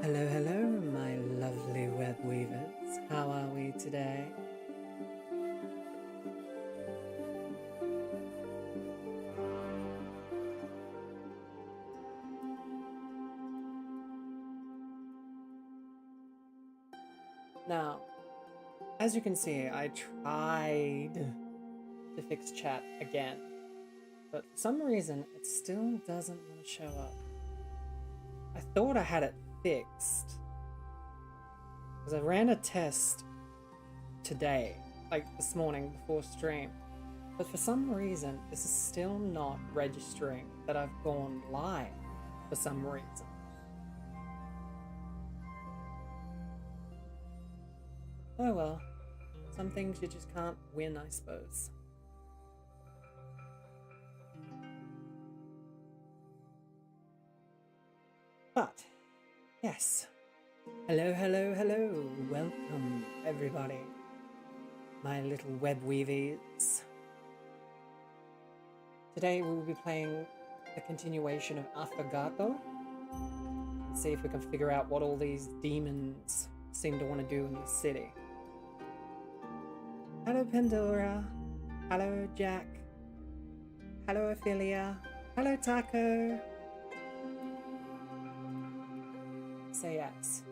Hello, hello, my lovely web weavers. How are we today? Now, as you can see, I tried to fix chat again, but for some reason it still doesn't want to show up. I thought I had it fixed because I ran a test today, like this morning before stream, but for some reason this is still not registering that I've gone live for some reason. Oh well, some things you just can't win, I suppose. But, yes. Hello, hello, hello. Welcome, everybody. My little web weavies. Today we will be playing the continuation of Affogato. And see if we can figure out what all these demons seem to want to do in the city. Hello, Pandora. Hello, Jack. Hello, Ophelia. Hello, Taco. So yes,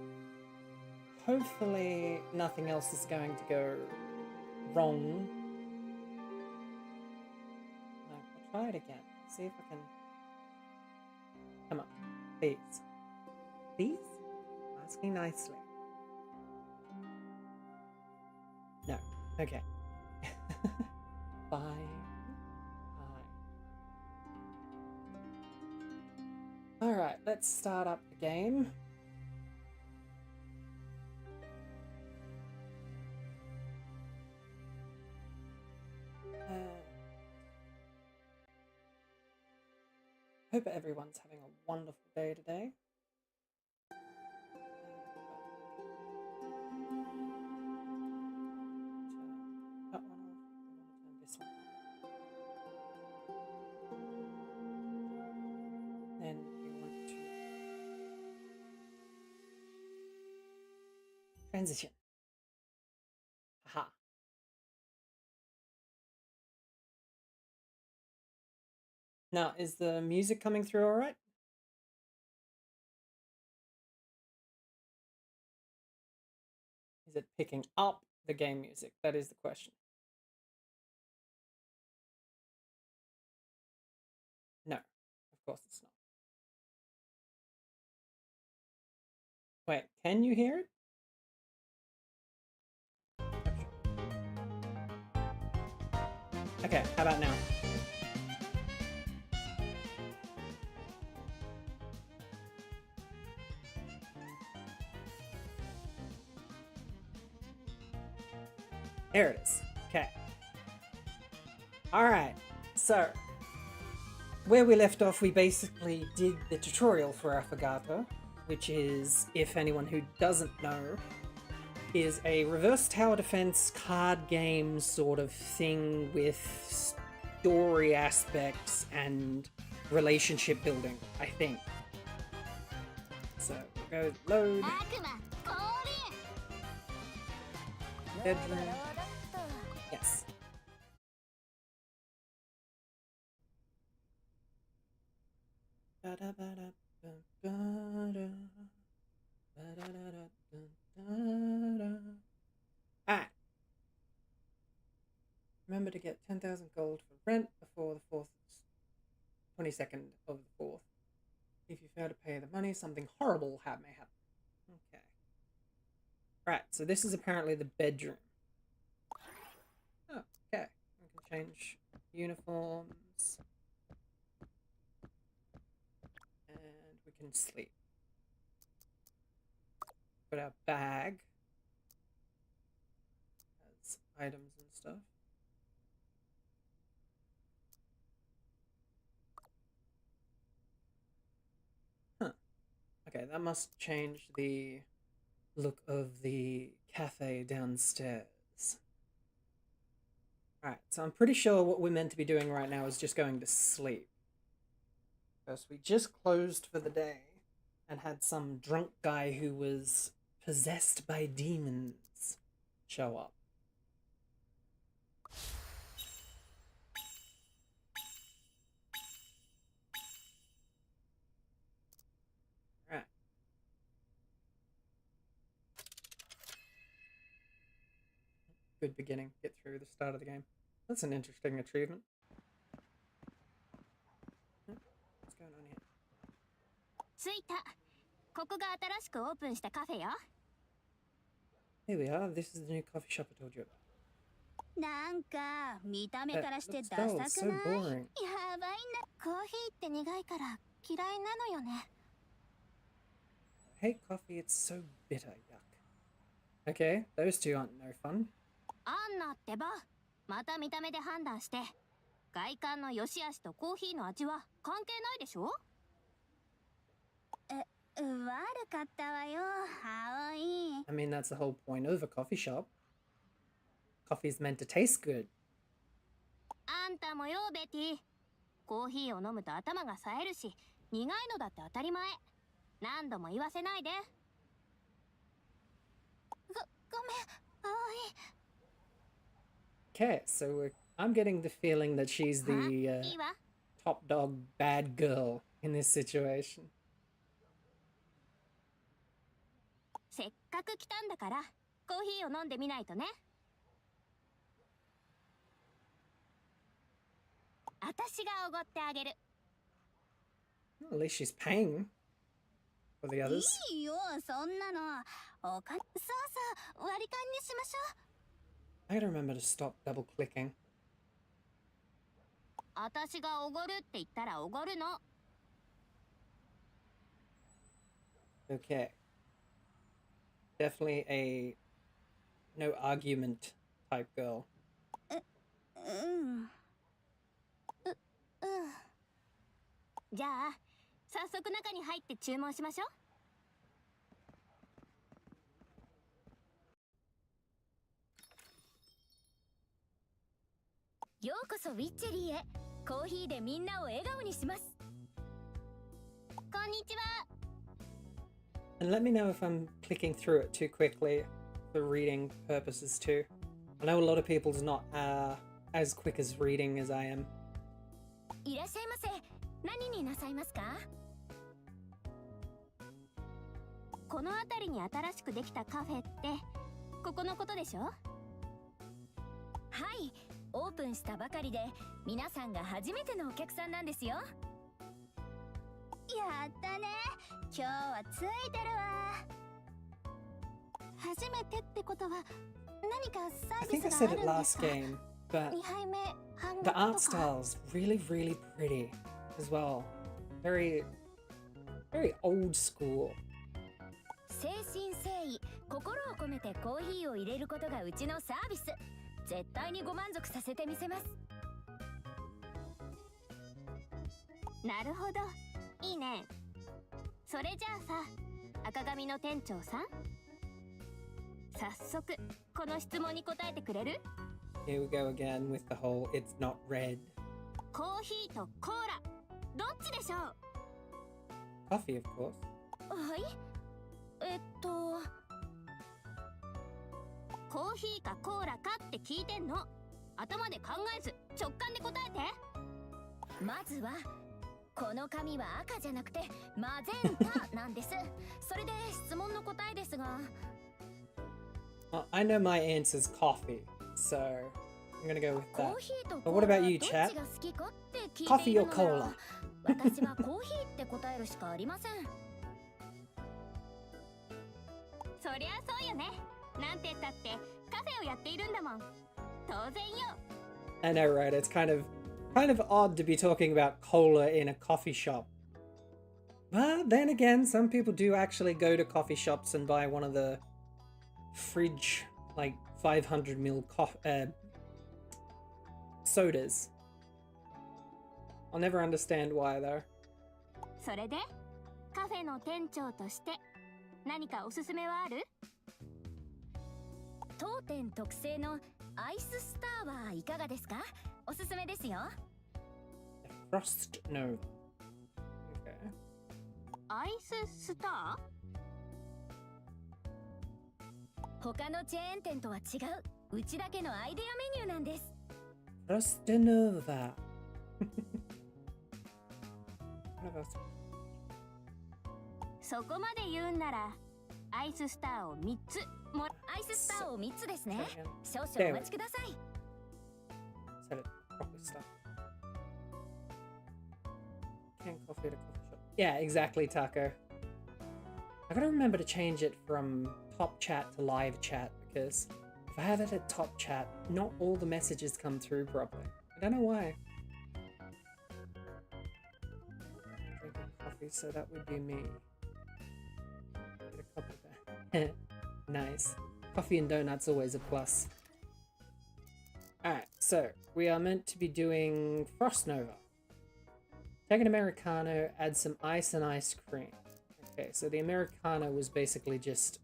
hopefully nothing else is going to go wrong. No, I'll try it again. See if I can. Come on, please. Please? Asking nicely. No. Okay. Fine. Alright, let's start up the game. Hope everyone's having a wonderful day today. That one off. I want to turn this one on. Then we want to transition. Aha. Now, is the music coming through all right? Is it picking up the game music? That is the question. No, of course it's not. Wait, can you hear it? Okay, how about now? There it is. Okay. Alright, so where we left off, we basically did the tutorial for Affogato, which is, if anyone who doesn't know, is a reverse tower defense card game sort of thing with story aspects and relationship building, I think. So we'll go load. Bedroom. Yes. Ah. Remember to get 10,000 gold for rent before the 4th, 22nd of the 4th. If you fail to pay the money, something horrible may happen. Okay. Right, so this is apparently the bedroom. Oh, okay. We can change uniforms. And we can sleep. Put our bag as items and stuff. Huh. Okay, that must change the look of the cafe downstairs. Alright, so I'm pretty sure what we're meant to be doing right now is just going to sleep. Because we just closed for the day. and had some drunk guy who was possessed by demons show up. Right. Good beginning. Get through the start of the game. That's an interesting achievement. What's going on here? 着いた。ここが新しくオープンしたカフェよ。Here we are. This is the new coffee shop I told you about. なんか見た目からしてダ That サ looks くない？ so boring. やばいな。コーヒーって苦いから嫌いなのよね。I hate coffee. It's so bitter. Yuck. Okay, those two aren't no fun. あんなってば。また見た目で判断して。外観の良し悪しとコーヒーの味は関係ないでしょ？悪かったわよ、葵。I mean, that's the whole point of a coffee shop. Coffee's meant to taste good. あんたもよ、ベティ。コーヒーを飲むと頭が冴えるし、苦いのだって当たり前。何度も言わせないで。ごめん、葵。Okay, so I'm getting the feeling that she's the いいわ。top dog bad girl in this situation. せっかく来たんだから、コーヒーを飲んでみないとね。私がおごってあげる。Well, at least she's paying for the others. いいよ、そんなの。お金、そうそう、割り勘にしましょう。I gotta remember to stop double clicking. 私がおごるって言ったらおごるの。Okay. Definitely a no argument type girl. じゃあ、早速中に入って注文しましょう。ようこそウィッチェリーへ。コーヒーでみんなを笑顔にします。こんにちは。And let me know if I'm clicking through it too quickly for reading purposes too. I know a lot of people's not as quick as reading as I am. いらっしゃいませ。何になさいますか？この辺りに新しくできたカフェってここのことでしょ？はい、オープンしたばかりで皆さんが初めてのお客さんなんですよ。やったね。今日はついてるわ。初めてってことは何かサ I ービ think I ス said があ it るんで last すか？ game, but 2杯目半 the 額 art とか。 style's really, really pretty as well. Very, very old school. 誠心誠意、心を込めてコーヒーを入れることがうちのサービス。絶対にご満足させてみせます。なるほど、いいね。それじゃあさ、赤髪の店長さん、早速この質問に答えてくれる？ Here we go again with the whole it's not red. コーヒーとコーラ、どっちでしょう？ Coffee, of course. はい、コーヒーかコーラかって聞いてんの。頭で考えず直感で答えて。まずはこの紙は赤じゃなくてマゼンタなんです。それで質問の答えですが。Well, I know my answer's coffee, so I'm gonna go with コ that. ーヒーと But コー what ラ about どっ you, ち chap? が好きかって聞いてい Coffee る or のなら cola? 私はコーヒーって答えるしかありません。そりゃそうよね。なんて言ったってカフェをやっているんだもん。当然よ。 I know, right? It's kind of odd to be talking about cola in a coffee shop. But then again, some people do actually go to coffee shops and buy one of the fridge, like 500ml sodas. I'll never understand why though. それでカフェの店長として何かおすすめはある？当店特製のアイススターはいかがですか？おすすめですよ。Frost Nova. Okay. アイススター？他のチェーン店とは違う、うちだけのアイデアメニューなんです。Rostanova. What about そこまで言うんなら、アイススターを3つも、アイススターを3つですね。少々お待ちください。said it properly stuff. Canned coffee at a coffee shop. Yeah, exactly, Taco. I gotta remember to change it from top chat to live chat because if I have it at top chat, not all the messages come through properly. I don't know why. Drinking coffee, so that would be me. Get a cup of that. Nice. Coffee and donuts always a plus. Alright, so we are meant to be doing Frost Nova. Take an Americano, add some ice and ice cream. Okay, so the Americano was basically just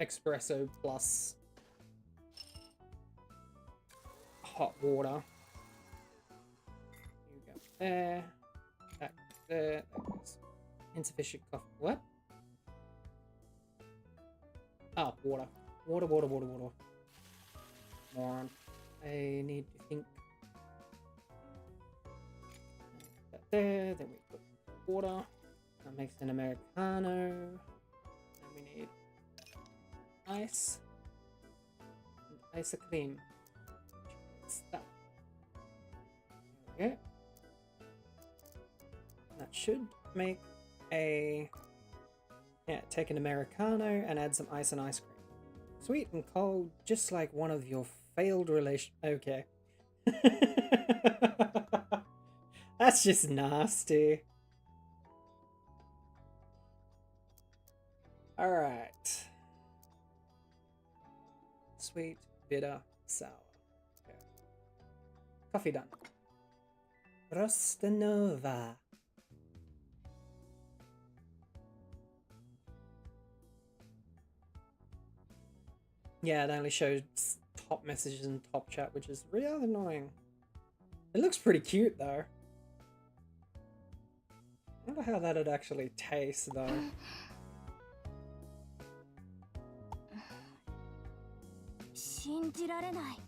espresso plus hot water. You go there, that goes there, that goes. Insufficient coffee. What? Oh, water. Water. Moron. I need to think. That there, then we put water. That makes an Americano. Then we need ice. And ice cream. What's that? There we go. That should make a... Yeah, take an Americano and add some ice and ice cream. Sweet and cold, just like one of your failed relation... Okay. That's just nasty. Alright. Sweet, bitter, sour. Okay. Coffee done. Rostanova. Yeah, it only shows top messages and top chat, which is really annoying. It looks pretty cute though. I wonder how that'd actually taste though. 信じられない。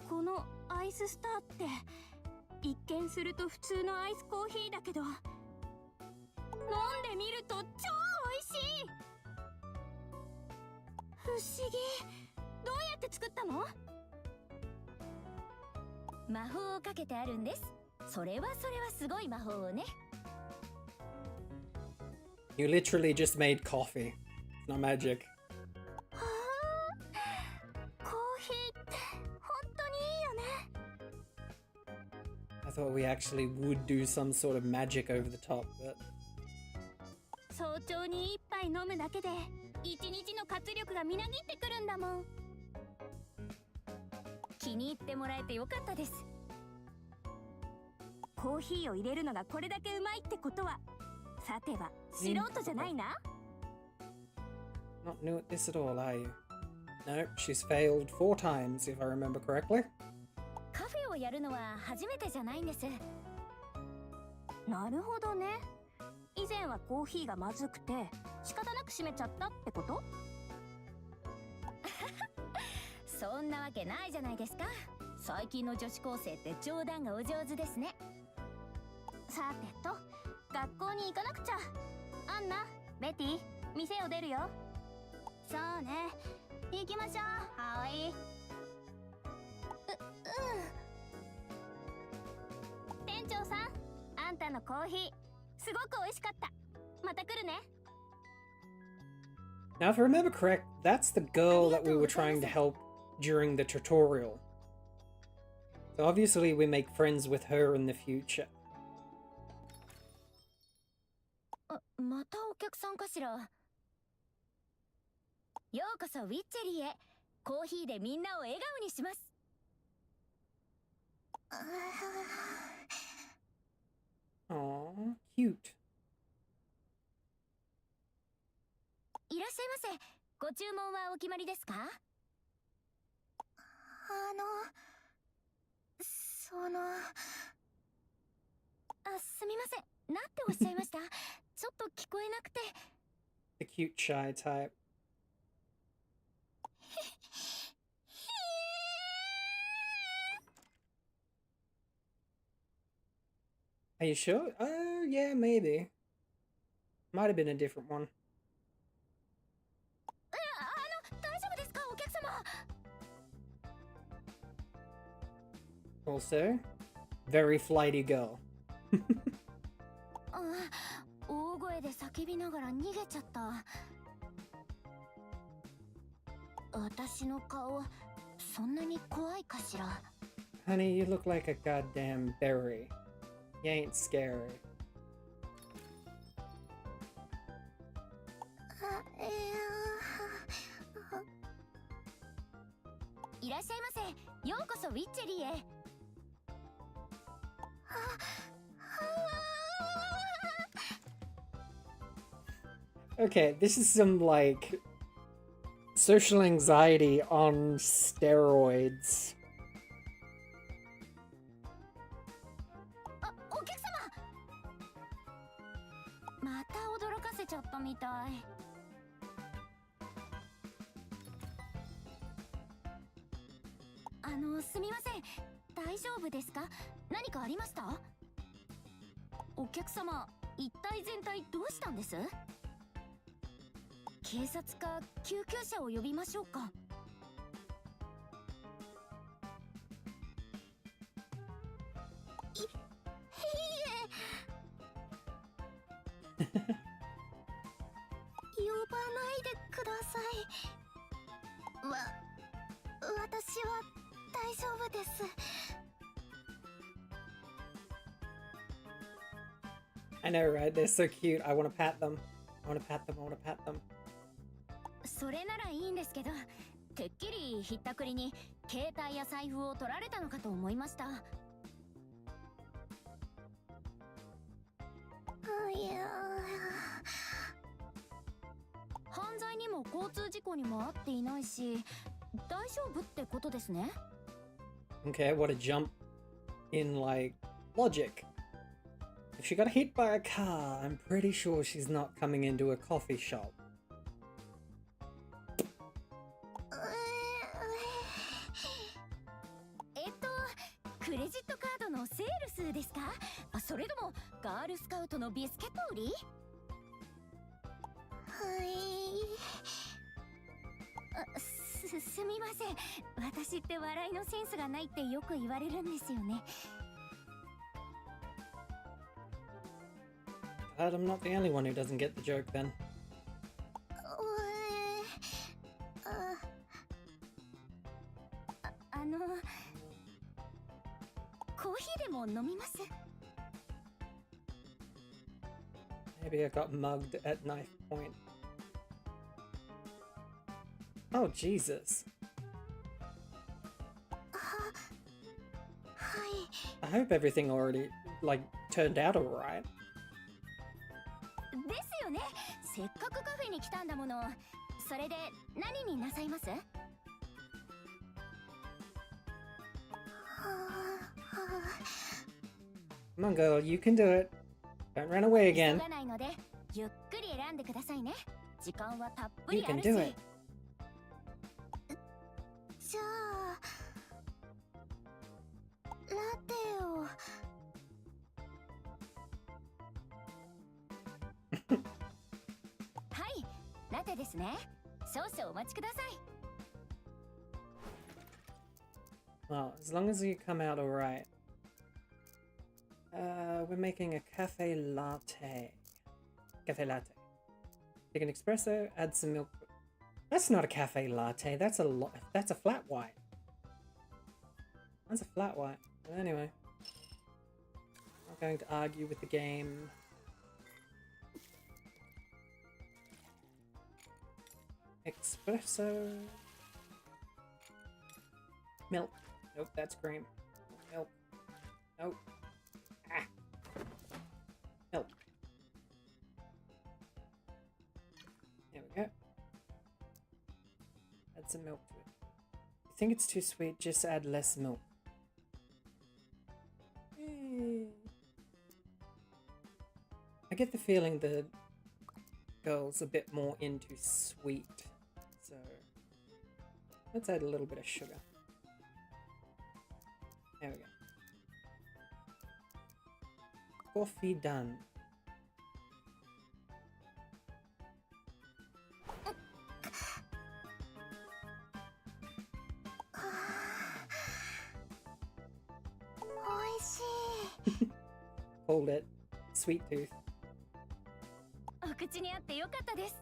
このアイススターって一見すると普通のアイスコーヒーだけど、飲んでみると超美味しい。不思議。どうやって作ったの？魔法をかけてあるんです。それはすごい魔法をね。You literally just made coffee. It's not magic. はあ、コーヒーって本当にいいよね。I thought we actually would do some sort of magic over the top, but... 早朝に一杯飲むだけで一日の活力がみなぎってくるんだもん。気に入ってもらえてよかったです。コーヒーを入れるのがこれだけうまいってことは、さては素人じゃないな。Not new at this at all, are you? No, she's failed 4 times, if I remember correctly. カフェをやるのは初めてじゃないんです。なるほどね。以前はコーヒーがまずくて仕方なく閉めちゃったってこと？そんなわけないじゃないですか。最近の女子高生って冗談がお上手ですね。さてと、学校に行かなくちゃ。アンナ、ベティ、店を出るよ。そうね、行きましょう、ハオイ。店長さん、あんたのコーヒーすごく美味しかった。また来るね。Now, if I remember correct, that's the girl that we were trying to help during the tutorial. So obviously we make friends with her in the future. またお客さんかしら。ようこそウィッチェリーへ。コーヒーでみんなを笑顔にします。Aww, cute. いらっしゃいませ。ご注文はお決まりですか？すみません。なんておっしゃいました？ちょっと聞こえなくて。The cute, shy type. Are you sure? Oh, yeah, maybe. Might have been a different one. 大丈夫ですか、お客様。 Also, very flighty girl. 大声で叫びながら逃げちゃった。私の顔、そんなに怖いかしら。 Honey, you look like a goddamn berry. You ain't scary. いらっしゃいませ。ようこそウィッチェリーへ。 Okay, this is some, like, social anxiety on steroids. お客様。また驚かせちゃったみたい。すみません。大丈夫ですか？何かありました？お客様、一体全体どうしたんです？警察か救急車を呼びましょうか？いいえ。呼ばないでください。私は大丈夫です。 I know, right? They're so cute. I want to pat them. I want to pat them. I want to pat them. それならいいんですけど、てっきりひったくりに携帯や財布を取られたのかと思いました。犯罪にも交通事故にも遭っていないし、大丈夫ってことですね。 Okay, what a jump in, like, logic. If she got hit by a car, I'm pretty sure she's not coming into a coffee shop. クレジットカードのセールスですか？それともガールスカウトのビスケット売り？すみません。私って笑いのセンスがないってよく言われるんですよね。 Glad I'm not the only one who doesn't get the joke then. コーヒーでも飲みます？ Maybe I got mugged at knife point. Oh, Jesus. I hope everything already, like, turned out alright. ですよね。せっかくカフェに来たんだもの。それで何になさいます？ Come on, girl, you can do it. Don't run away again. 急がないのでゆっくり選んでくださいね。時間はたっぷ You りあ can るし。 do it. じゃあラテを。はい、ラテですね。少々お待ちください。 Well, as long as you come out alright. We're making a cafe latte. Cafe latte. Take an espresso, add some milk. That's not a cafe latte. That's a flat white. That's a flat white. But anyway, I'm not going to argue with the game. Espresso. Milk. Nope, that's cream. Milk. Nope. Ah. Milk. There we go. Add some milk to it. If you think it's too sweet, just add less milk. I get the feeling the girl's a bit more into sweet, so let's add a little bit of sugar. There we go. Coffee done. Hold it. Sweet tooth. お口に合ってよかったです。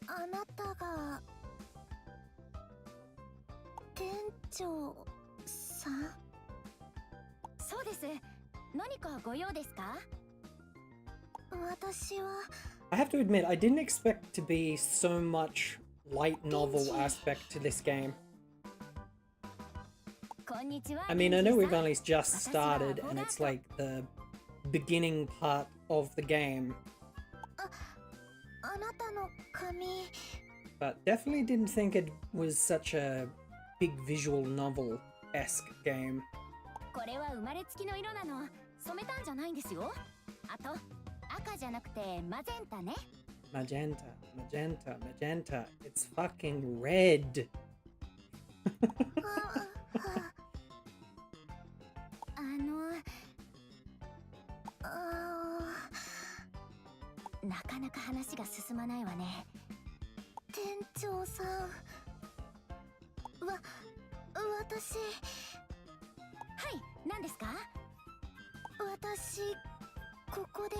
あなたが店長さん？そうです。何かご用ですか？私は I have to admit, I didn't expect to be so much light novel aspect to this game. I mean, I know we've only just started and it's like the beginning part of the game. But definitely didn't think it was such a big visual novel-esque game. これは生まれつきの色なの。染めたんじゃないんですよ。あと赤じゃなくてマゼンタね。Magenta, magenta, magenta. It's fucking red. なかなか話が進まないわね。店長さん。私。はい、何ですか？私、ここで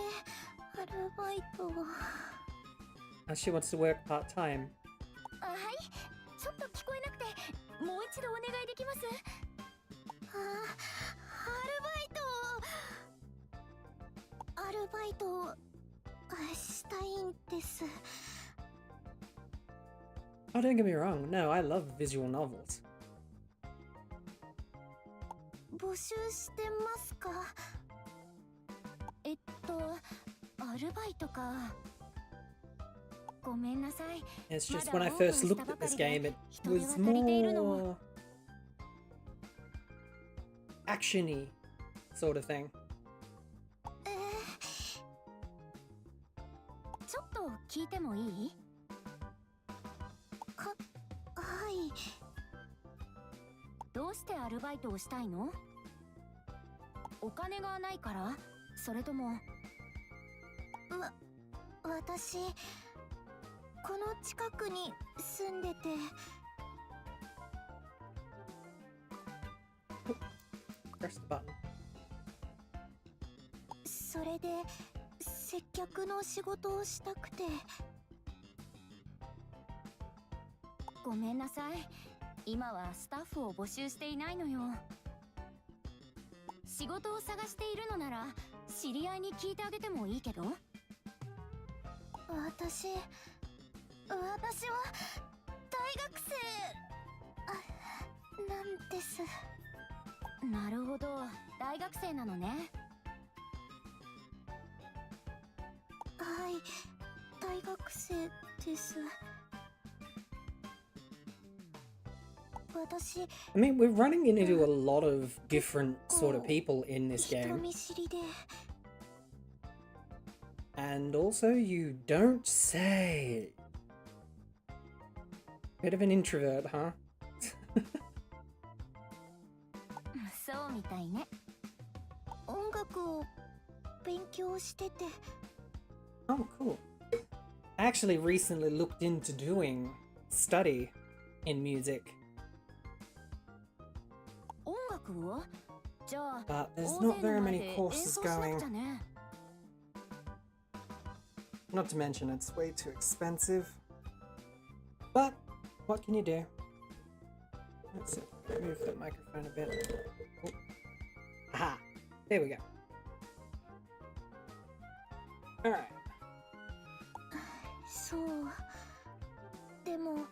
アルバイトを。She wants to work part-time. はい、ちょっと聞こえなくて、もう一度お願いできます？アルバイトしたいんです。Oh, don't get me wrong. No, I love visual novels. 募集してますか？アルバイトか。ごめんなさい。It's just when I first looked at this game, it was more action-y sort of thing. ちょっと聞いてもいい？はい。どうしてアルバイトをしたいの？お金がないから？それとも私この近くに住んでて。Press the button. それで接客の仕事をしたくて。ごめんなさい。今はスタッフを募集していないのよ。仕事を探しているのなら知り合いに聞いてあげてもいいけど。私は大学生なんです。なるほど、大学生なのね。はい、大学生です。私 I mean, we're running into a lot of different sort of people in this 人 game. 見知りで。And also, you don't say. Bit of an introvert, huh? そうみたいね。音楽を勉強してて。Oh, cool. I actually recently looked into doing study in music. 音楽を？じゃあ、 But there's 大 not 勢 very の前 many で演 courses 奏しなく going. ちゃね。Not to mention, it's way too expensive. But, what can you do? Let's move the microphone a bit. Oh. Aha! There we go. Alright. そう。でも、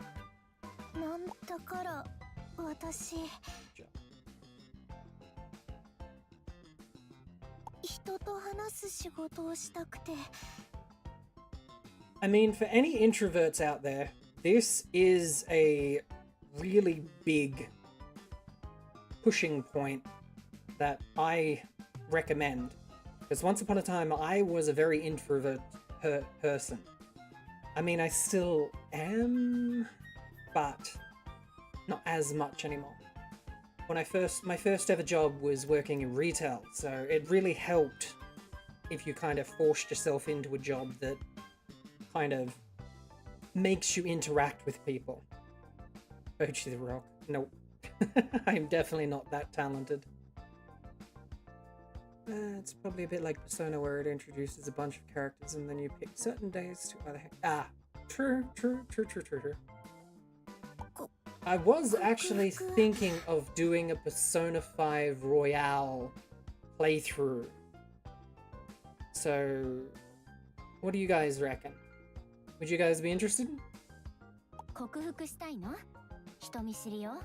なんだから私。人と話す仕事をしたくて。 I mean, for any introverts out there, this is a really big pushing point that I recommend. Because once upon a time, I was a very introvert person. I mean, I still am, but not as much anymore. When my first ever job was working in retail, so it really helped if you kind of forced yourself into a job that kind of makes you interact with people. Poachy the Rock. Nope. I'm definitely not that talented. It's probably a bit like Persona, where it introduces a bunch of characters and then you pick certain days to either... True. I was actually thinking of doing a Persona 5 Royale playthrough. So, what do you guys reckon? Would you guys be interested? 克服したいの？人見知りよ。は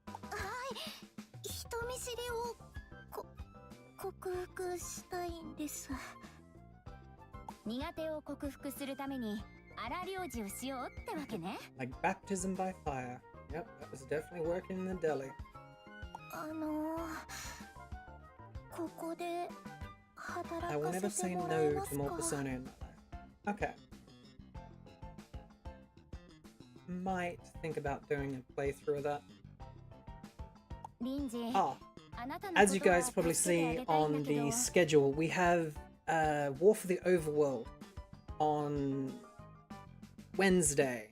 い、人見知りを克服したいんです。苦手を克服するために荒療治をしようってわけね。Like baptism by fire. Yep, that was definitely working in the deli. ここで働 I will か never せて say も no らえます to more か？ Persona in my life. Okay. Might think about doing a playthrough of that. リンジ、 Ah, あなたの as you ことは guys probably 助けてあ see げたいんだ on けど the schedule, we have War for the Overworld on Wednesday.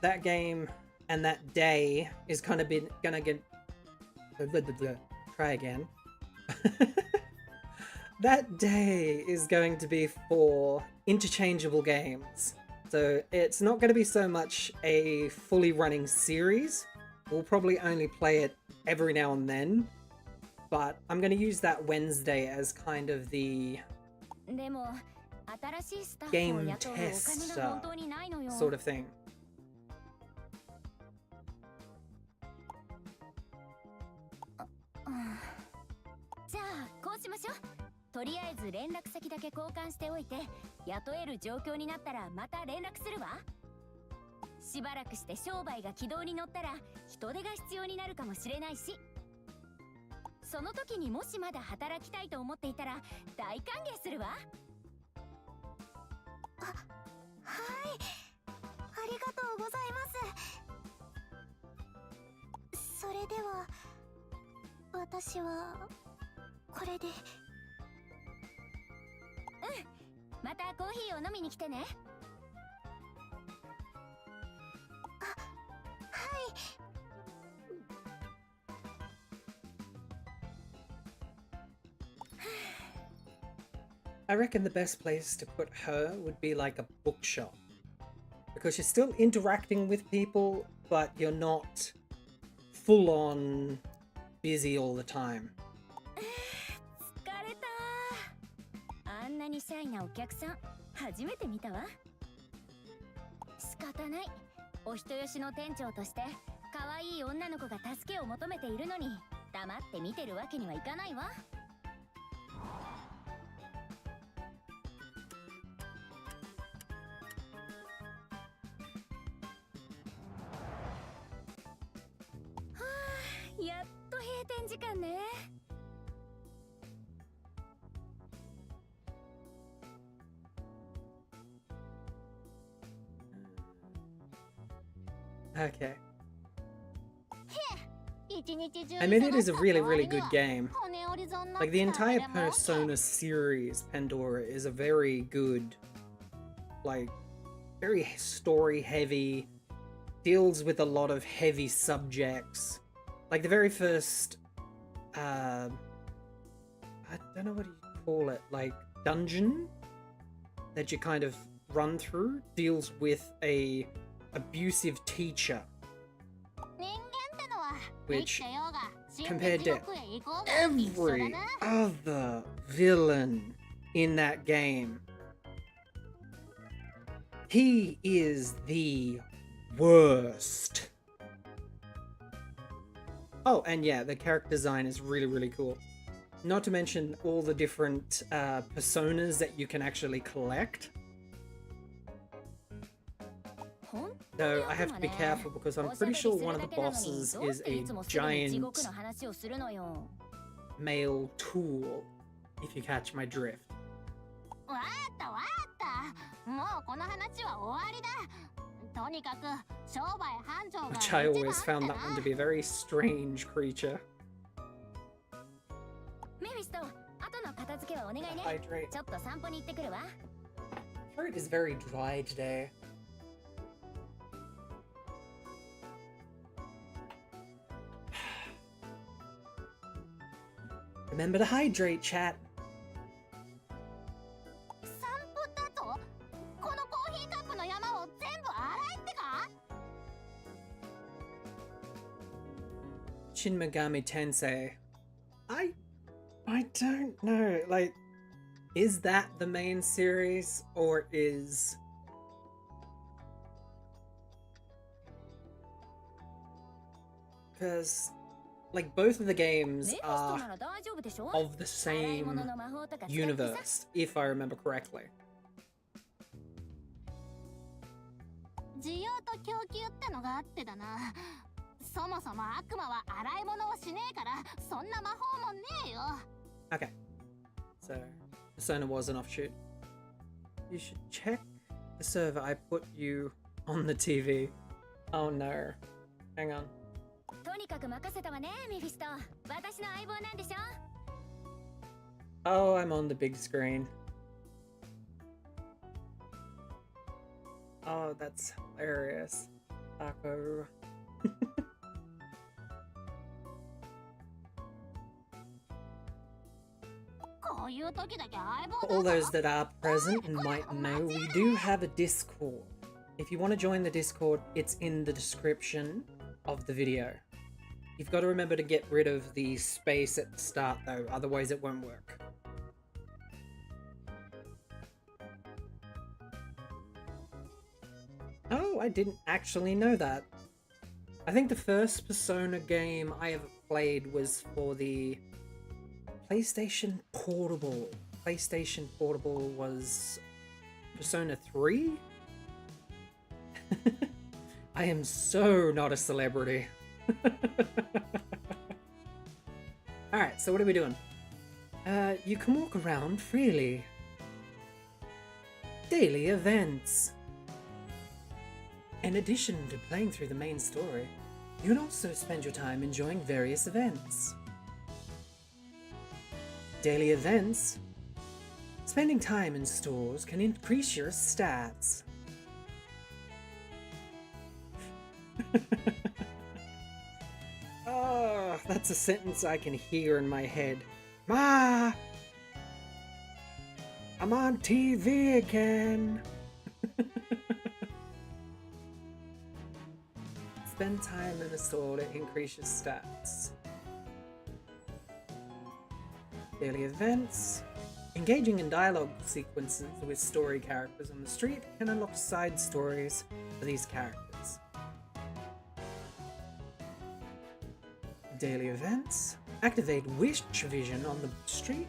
That game and that day is kind of gonna get... Try again. That day is going to be for interchangeable games. So it's not going to be so much a fully running series. We'll probably only play it every now and then. But I'm going to use that Wednesday as kind of the でも新しいスタッフを game 雇うお金 tester が本当にないのよ。 sort of thing. じゃあこうしましょう。とりあえず連絡先だけ交換しておいて、雇える状況になったらまた連絡するわ。しばらくして商売が軌道に乗ったら人手が必要になるかもしれないし、その時にもしまだ働きたいと思っていたら大歓迎するわ。はい、ありがとうございます。それでは私はこれで。またコーヒーを飲みに来てね。I reckon the best place to put her would be like a bookshop. Because you're still interacting with people, but you're not full on busy all the time. 疲れた。あんなにシャイなお客さん初めて見たわ。仕方ない。お人よしの店長として可愛い女の子が助けを求めているのに黙って見てるわけにはいかないわ。やっと閉店時間ね。Okay. I mean, it is a really, really good game. Like, the entire Persona series, Pandora, is a very good, like, very story-heavy, deals with a lot of heavy subjects. Like, the very first, I don't know what you call it, like, dungeon that you kind of run through deals with a abusive teacher, which, compared to every other villain in that game, he is the worst. Oh, and yeah, the character design is really, really cool. Not to mention all the different personas that you can actually collect. Though I have to be careful because I'm pretty sure one of the bosses is a giant male tool, if you catch my drift. Which I always found that one to be a very strange creature. Hydrate. Throat is very dry today. Remember to hydrate, chat. Shin Megami Tensei. I don't know. Like, is that the main series, or is... Because, like, both of the games are of the same universe, if I remember correctly. Okay, so Persona was an offshoot. You should check the server. I put you on the TV. Oh no. Hang on. Oh, I'm on the big screen. Oh, that's hilarious. Taco. For all those that are present and might know, we do have a Discord. If you want to join the Discord, it's in the description of the video. You've got to remember to get rid of the space at the start though, otherwise it won't work. Oh, I didn't actually know that. I think the first Persona game I ever played was for the PlayStation Portable. PlayStation Portable was Persona 3? I am so not a celebrity. Alright, so what are we doing? You can walk around freely. Daily events. In addition to playing through the main story, you can also spend your time enjoying various events. Daily events. Spending time in stores can increase your stats. Oh, that's a sentence I can hear in my head. Ma! I'm on TV again. Spend time in a store to increase your stats. Daily events. Engaging in dialogue sequences with story characters on the street can unlock side stories for these characters. Daily events. Activate Wish Vision on the street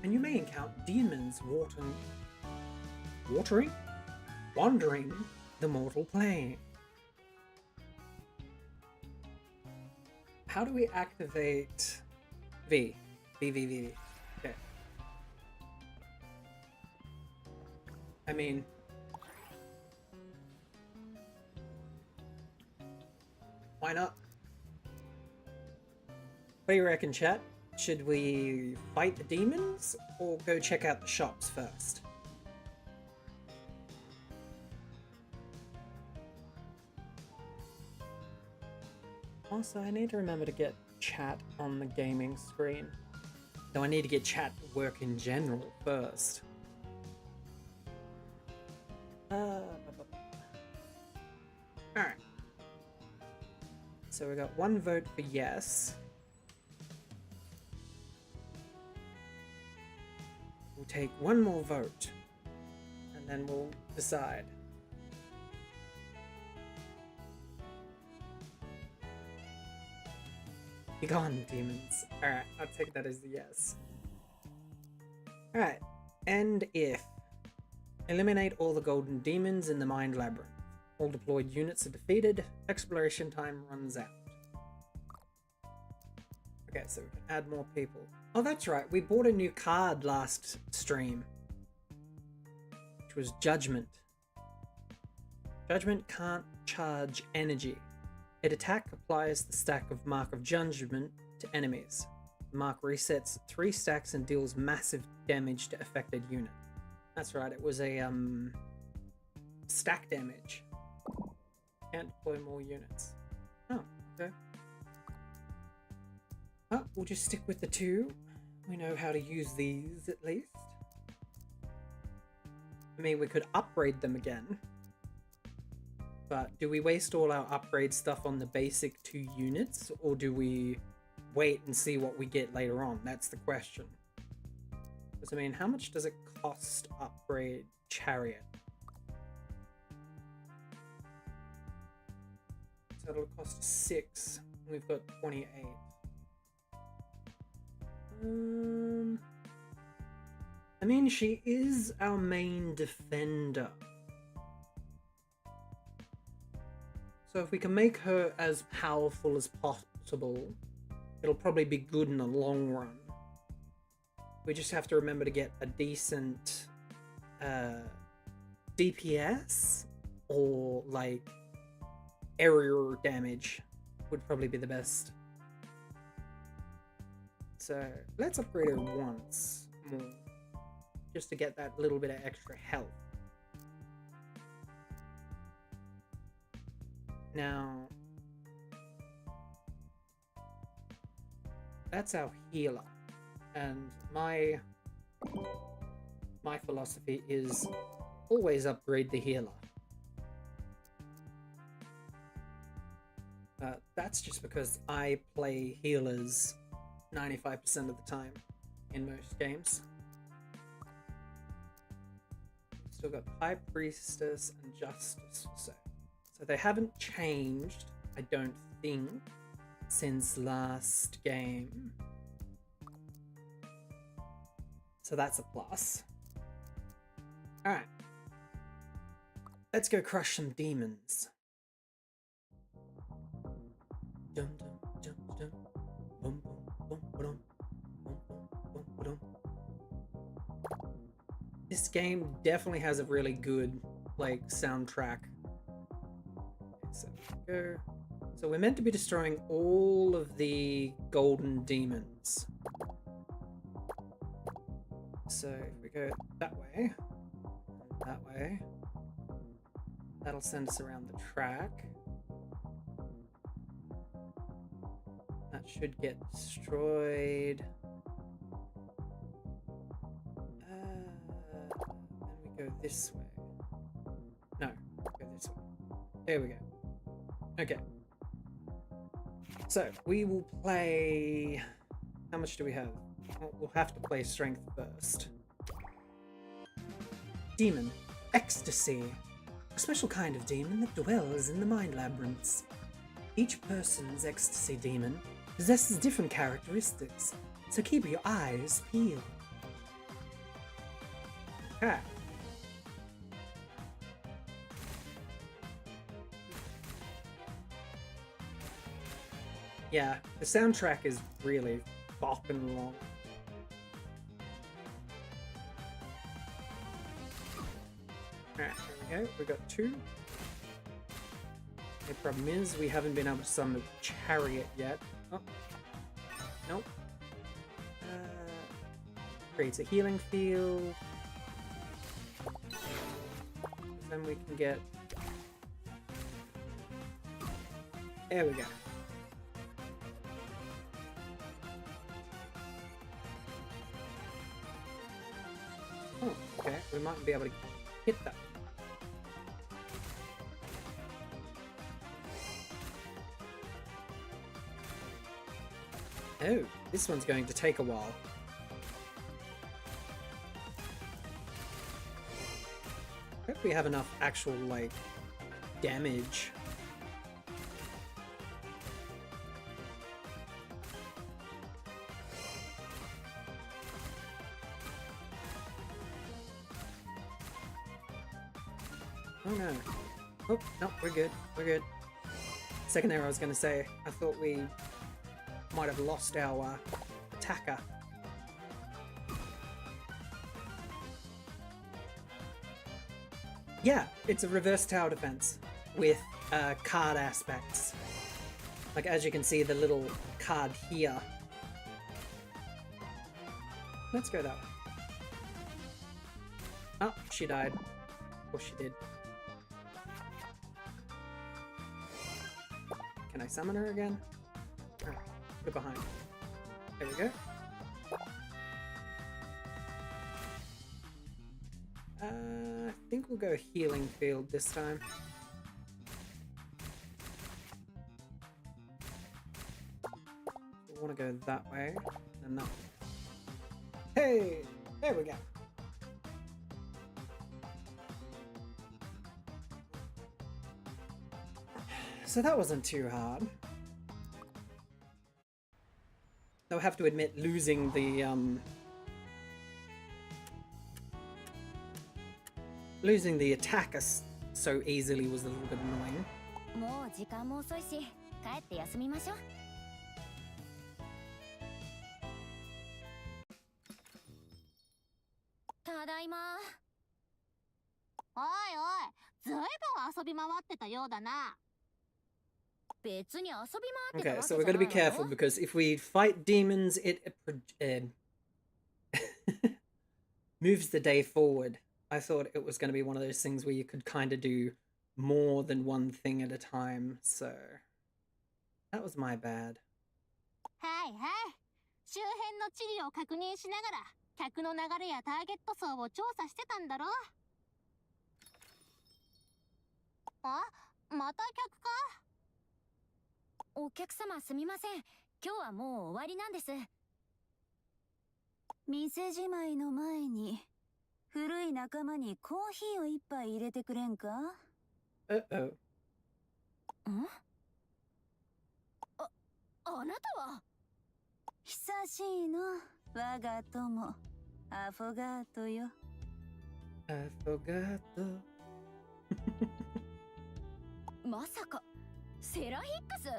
and you may encounter demons wandering the mortal plane. How do we activate V? V. Okay. I mean... why not? What do you reckon, chat? Should we fight the demons or go check out the shops first? Also, I need to remember to get chat on the gaming screen. Though I need to get chat to work in general first. Alright. So we got one vote for yes. We'll take one more vote. And then we'll decide. Be gone, demons. Alright, I'll take that as a yes. Alright, and if. Eliminate all the golden demons in the Mind Labyrinth. All deployed units are defeated. Exploration time runs out. Okay, so we can add more people. Oh, that's right. We bought a new card last stream, which was Judgment. Judgment can't charge energy. Its attack applies the stack of Mark of Judgment to enemies. The mark resets 3 stacks and deals massive damage to affected unit. That's right, it was a stack damage. Can't deploy more units. Oh, okay. Oh, we'll just stick with the 2. We know how to use these at least. I mean, we could upgrade them again. But do we waste all our upgrade stuff on the basic 2 units? Or do we wait and see what we get later on? That's the question. Because, I mean, how much does it cost to upgrade Chariot? So it'll cost 6. We've got 28. I mean, she is our main defender. So if we can make her as powerful as possible, it'll probably be good in the long run. We just have to remember to get a decent DPS or like area damage would probably be the best. So let's upgrade her once more, just to get that little bit of extra health. Now, that's our healer, and my philosophy is always upgrade the healer. That's just because I play healers 95% of the time in most games. Still got High Priestess and Justice. So they haven't changed, I don't think, since last game. So that's a plus. Alright. Let's go crush some demons. Dum, dum, dum, dum. Boom, boom, boom, boom, boom, boom, boom. This game definitely has a really good, like, soundtrack. So go. So we're meant to be destroying all of the golden demons. So if we go that way, that'll send us around the track. That should get destroyed. Then we go this way. No, go this way. There we go. Okay. So we will play. How much do we have? Well, we'll have to play strength first. Demon. Ecstasy. A special kind of demon that dwells in the mind labyrinths. Each person's ecstasy demon possesses different characteristics, so keep your eyes peeled. Okay. Yeah, the soundtrack is really bopping along. Alright, there we go. We got 2. The problem is we haven't been able to summon the Chariot yet. Oh. Nope. Creates a healing field. Then we can get... There we go. Oh, okay. We might be able to hit that. Oh, this one's going to take a while. Hope we have enough actual, like, damage. Oh no. Oh, no, we're good. We're good. Second there I was going to say, I thought we might have lost our attacker. Yeah, it's a reverse tower defense with card aspects. Like, as you can see, the little card here. Let's go that way. Oh, she died. Of course she did. Can I summon her again? Alright, put her behind. There we go. I think we'll go healing field this time. We want to go that way, and that way. Hey! There we go. So that wasn't too hard. Though I have to admit, losing the attacker so easily was a little bit annoying. もう時間も遅いし、帰って休みましょう。ただいま。おいおい、ずいぶん遊び回ってたようだな。別に遊び回ってた Okay, わけ so じゃ we're ない gonna be わ careful よ。 because if we fight demons, it moves the day forward. I thought it was going to be one of those things where you could kind of do more than one thing at a time, so that was my bad. はいはい。周辺の地理を確認しながら、客の流れやターゲット層を調査してたんだろ。あ、また客か。お客様すみません。今日はもう終わりなんです。店じまいの前に、古い仲間にコーヒーを一杯入れてくれんか。Uh-oh. ん？あなたは久しいの、我が友、アフォガートよ。Affogato. まさか、セラヒックス？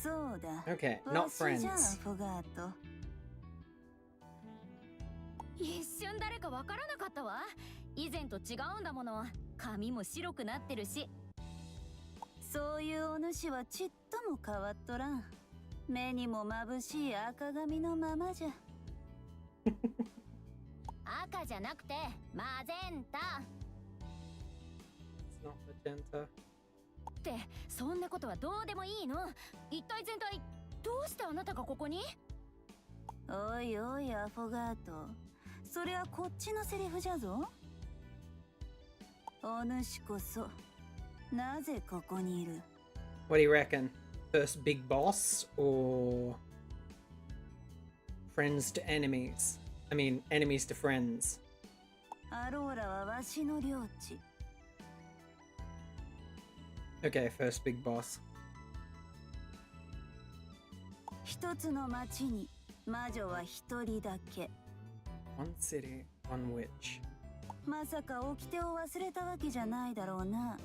そうだ。 Okay, not わしじゃ、ア friends. フォガート。一瞬誰かわからなかったわ。以前と違うんだもの。髪も白くなってるし。そういうお主はちっとも変わっとらん。目にも眩しい赤髪のままじゃ。赤じゃなくてマゼンタ。 It's not magenta. ってそんなことはどうでもいいの。一体全体どうしてあなたがここに？おいおいアフォガート、それはこっちのセリフじゃぞ。お主こそなぜここにいる？ What do you reckon? First big boss or friends to enemies? I mean, enemies to friends. アローラはわしの領地。 Okay, first big boss. 一つの町に魔女は一人だけ。 One city, one witch. まさか掟を忘れたわけじゃないだろうな。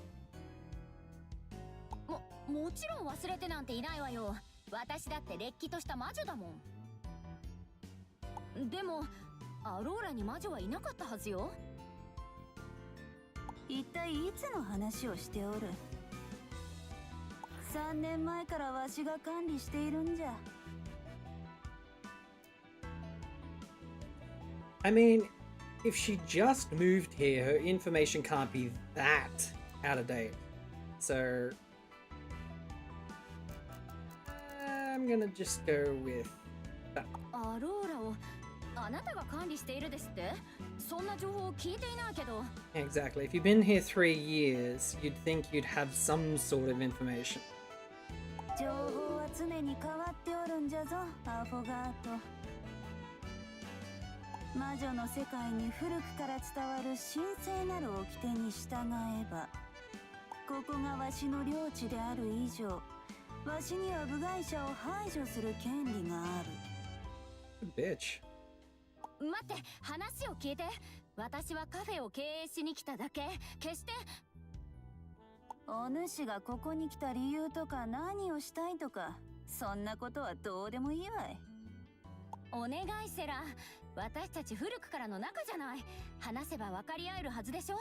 もちろん忘れてなんていないわよ。私だってれっきとした魔女だもん。でもアローラに魔女はいなかったはずよ。一体いつの話をしておる？3年前からわしが管理しているんじゃ。 I mean, if she just moved here, her information can't be that out of date. So I'm gonna just go with that. アローラをあなたが管理しているですって？そんな情報を聞いていないけど。 Exactly. If you've been here 3 years, you'd think you'd have some sort of information. 情報は常に変わっておるんじゃぞ、アフォガート。魔女の世界に古くから伝わる神聖なる掟に従えば、ここがわしの領地である以上、わしには部外者を排除する権利がある。Bitch. 待って、話を聞いて。私はカフェを経営しに来ただけ。決して。お主がここに来た理由とか何をしたいとか、そんなことはどうでもいいわい。お願いセラ。私たち古くからの仲じゃない。話せば分かり合えるはずでしょ。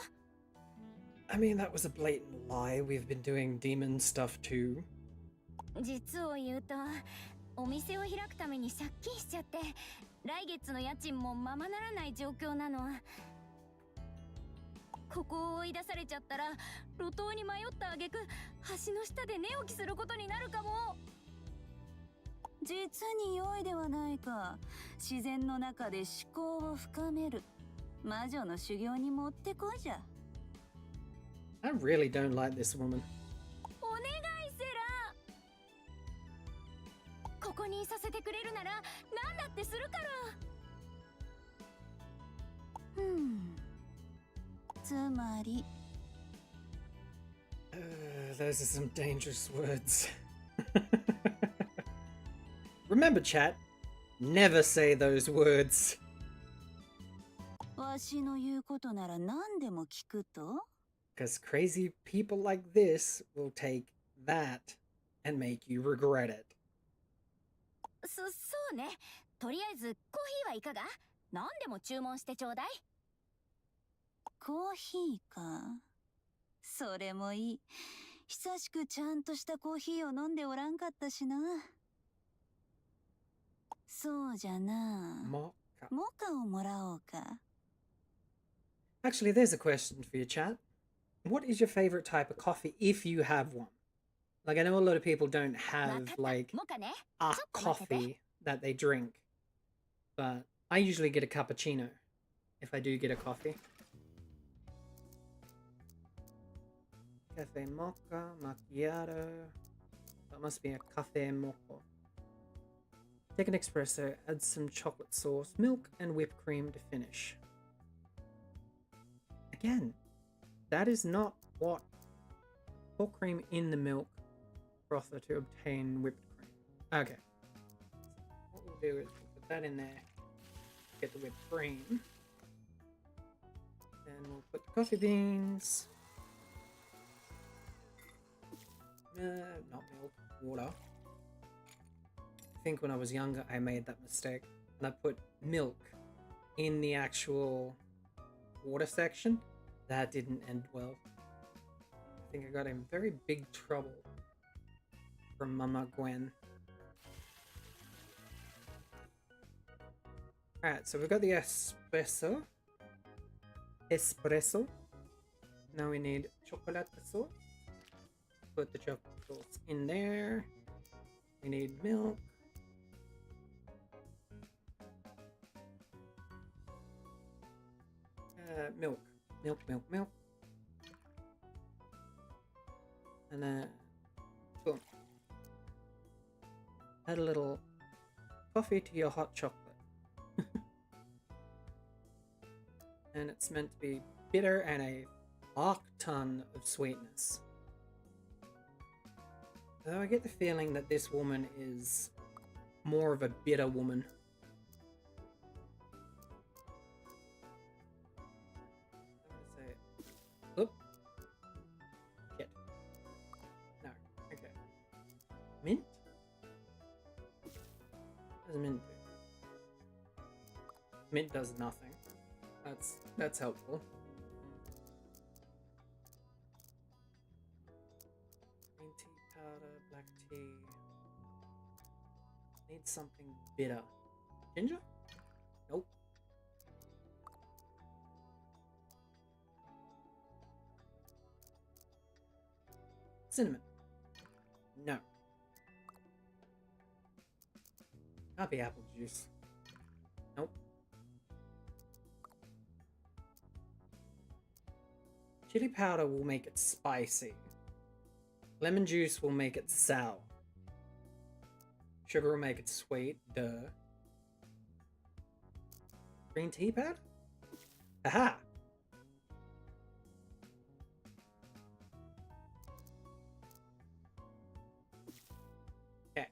I mean, that was a blatant lie. We've been doing demon stuff too. 実を言うと、お店を開くために借金しちゃって、来月の家賃もままならない状況なの。ここを追い出されちゃったら、路頭に迷った挙句、橋の下で寝起きすることになるかも。実に良いではないか。自然の中で思考を深める魔女の修行にもってこいじゃ。I really don't like this woman. お願いセラ。ここにいさせてくれるなら何だってするから。つまり Those are some dangerous words. Remember, chat, never say those words. わしの言うことなら何でも聞くと。 Because crazy people like this will take that and make you regret it. そうね。とりあえずコーヒーはいかが？何でも注文してちょうだい。コーヒーか。それもいい。久しくちゃんとしたコーヒーを飲んでおらんかったしな。そうじゃな。モカをもらおうか。Actually, there's a question for you, chat. What is your favorite type of coffee if you have one? Like, I know a lot of people don't have, like, a coffee that they drink. But I usually get a cappuccino if I do get a coffee. Cafe mocha, macchiato. That must be a cafe mocha. Take an espresso, add some chocolate sauce, milk, and whipped cream to finish. Again, that is not what. Pour cream in the milk frother to obtain whipped cream. Okay. So what we'll do is we'll put that in there, get the whipped cream. Then we'll put the coffee beans. Not milk, water. I think when I was younger I made that mistake and I put milk in the actual water section. That didn't end well. I think I got in very big trouble from Mama Gwen. Alright, so we've got the espresso. Now we need chocolate sauce. Put the chocolate sauce in there. We need milk. Milk. And then, boom. Add a little coffee to your hot chocolate. And it's meant to be bitter and a fuck ton of sweetness. Though I get the feeling that this woman is more of a bitter woman. Oop. Shit. No. Okay. Mint? What does mint do? Mint does nothing. That's helpful. Green tea powder, black tea. Need something bitter. Ginger? Nope. Cinnamon? No. Can't be apple juice. Nope. Chili powder will make it spicy. Lemon juice will make it sour. Sugar will make it sweet. Duh. Green tea powder? Aha! Okay.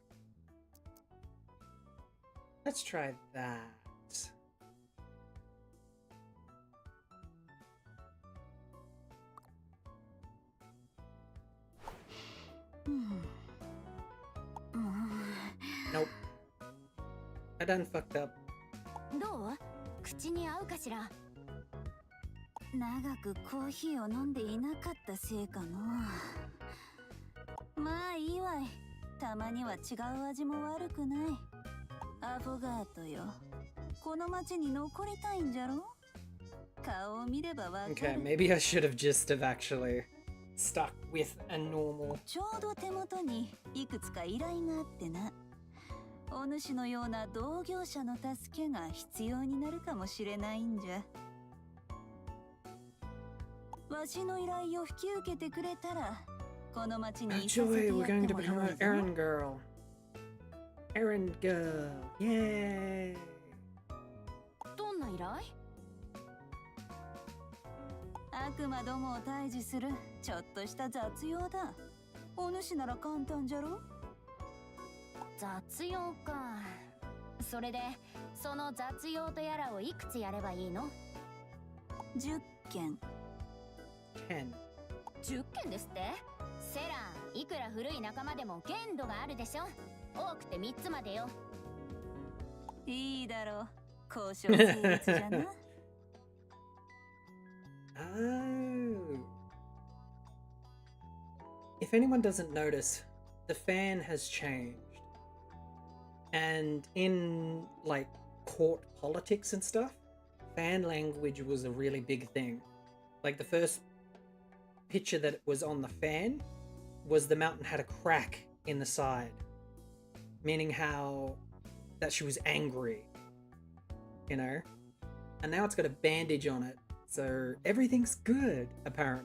Let's try that. done fucked up. どう？口に合うかしら。長くコーヒーを飲んでいなかったせいかの。まあいいわい。たまには違う味も悪くない。アフォガートよ。この町に残りたいんじゃろ？顔を見ればわかる。Okay, maybe I should have just have actually stuck with a normal. ちょうど手元にいくつか依頼があってな。お主のような同業者の助けが必要になるかもしれないんじゃ。わしの依頼を引き受けてくれたら、この町にいさせて Actually, や we're って going to も become よ an いぞ。 errand girl. Errand girl. Yay! どんな依頼？悪魔どもを退治するちょっとした雑用だ。お主なら簡単じゃろ？雑用か。それでその雑用とやらをいくつやればいいの？10件。10. 10件ですって？セラー、いくら古い仲間でも限度があるでしょ。多くて3つまでよ。いいだろう。交渉成立じゃな。Oh. If anyone doesn't notice, the fan has changed. And in like court politics and stuff, fan language was a really big thing. Like the first picture that was on the fan was the mountain had a crack in the side, meaning how that she was angry, you know? And now it's got a bandage on it, so everything's good, apparently.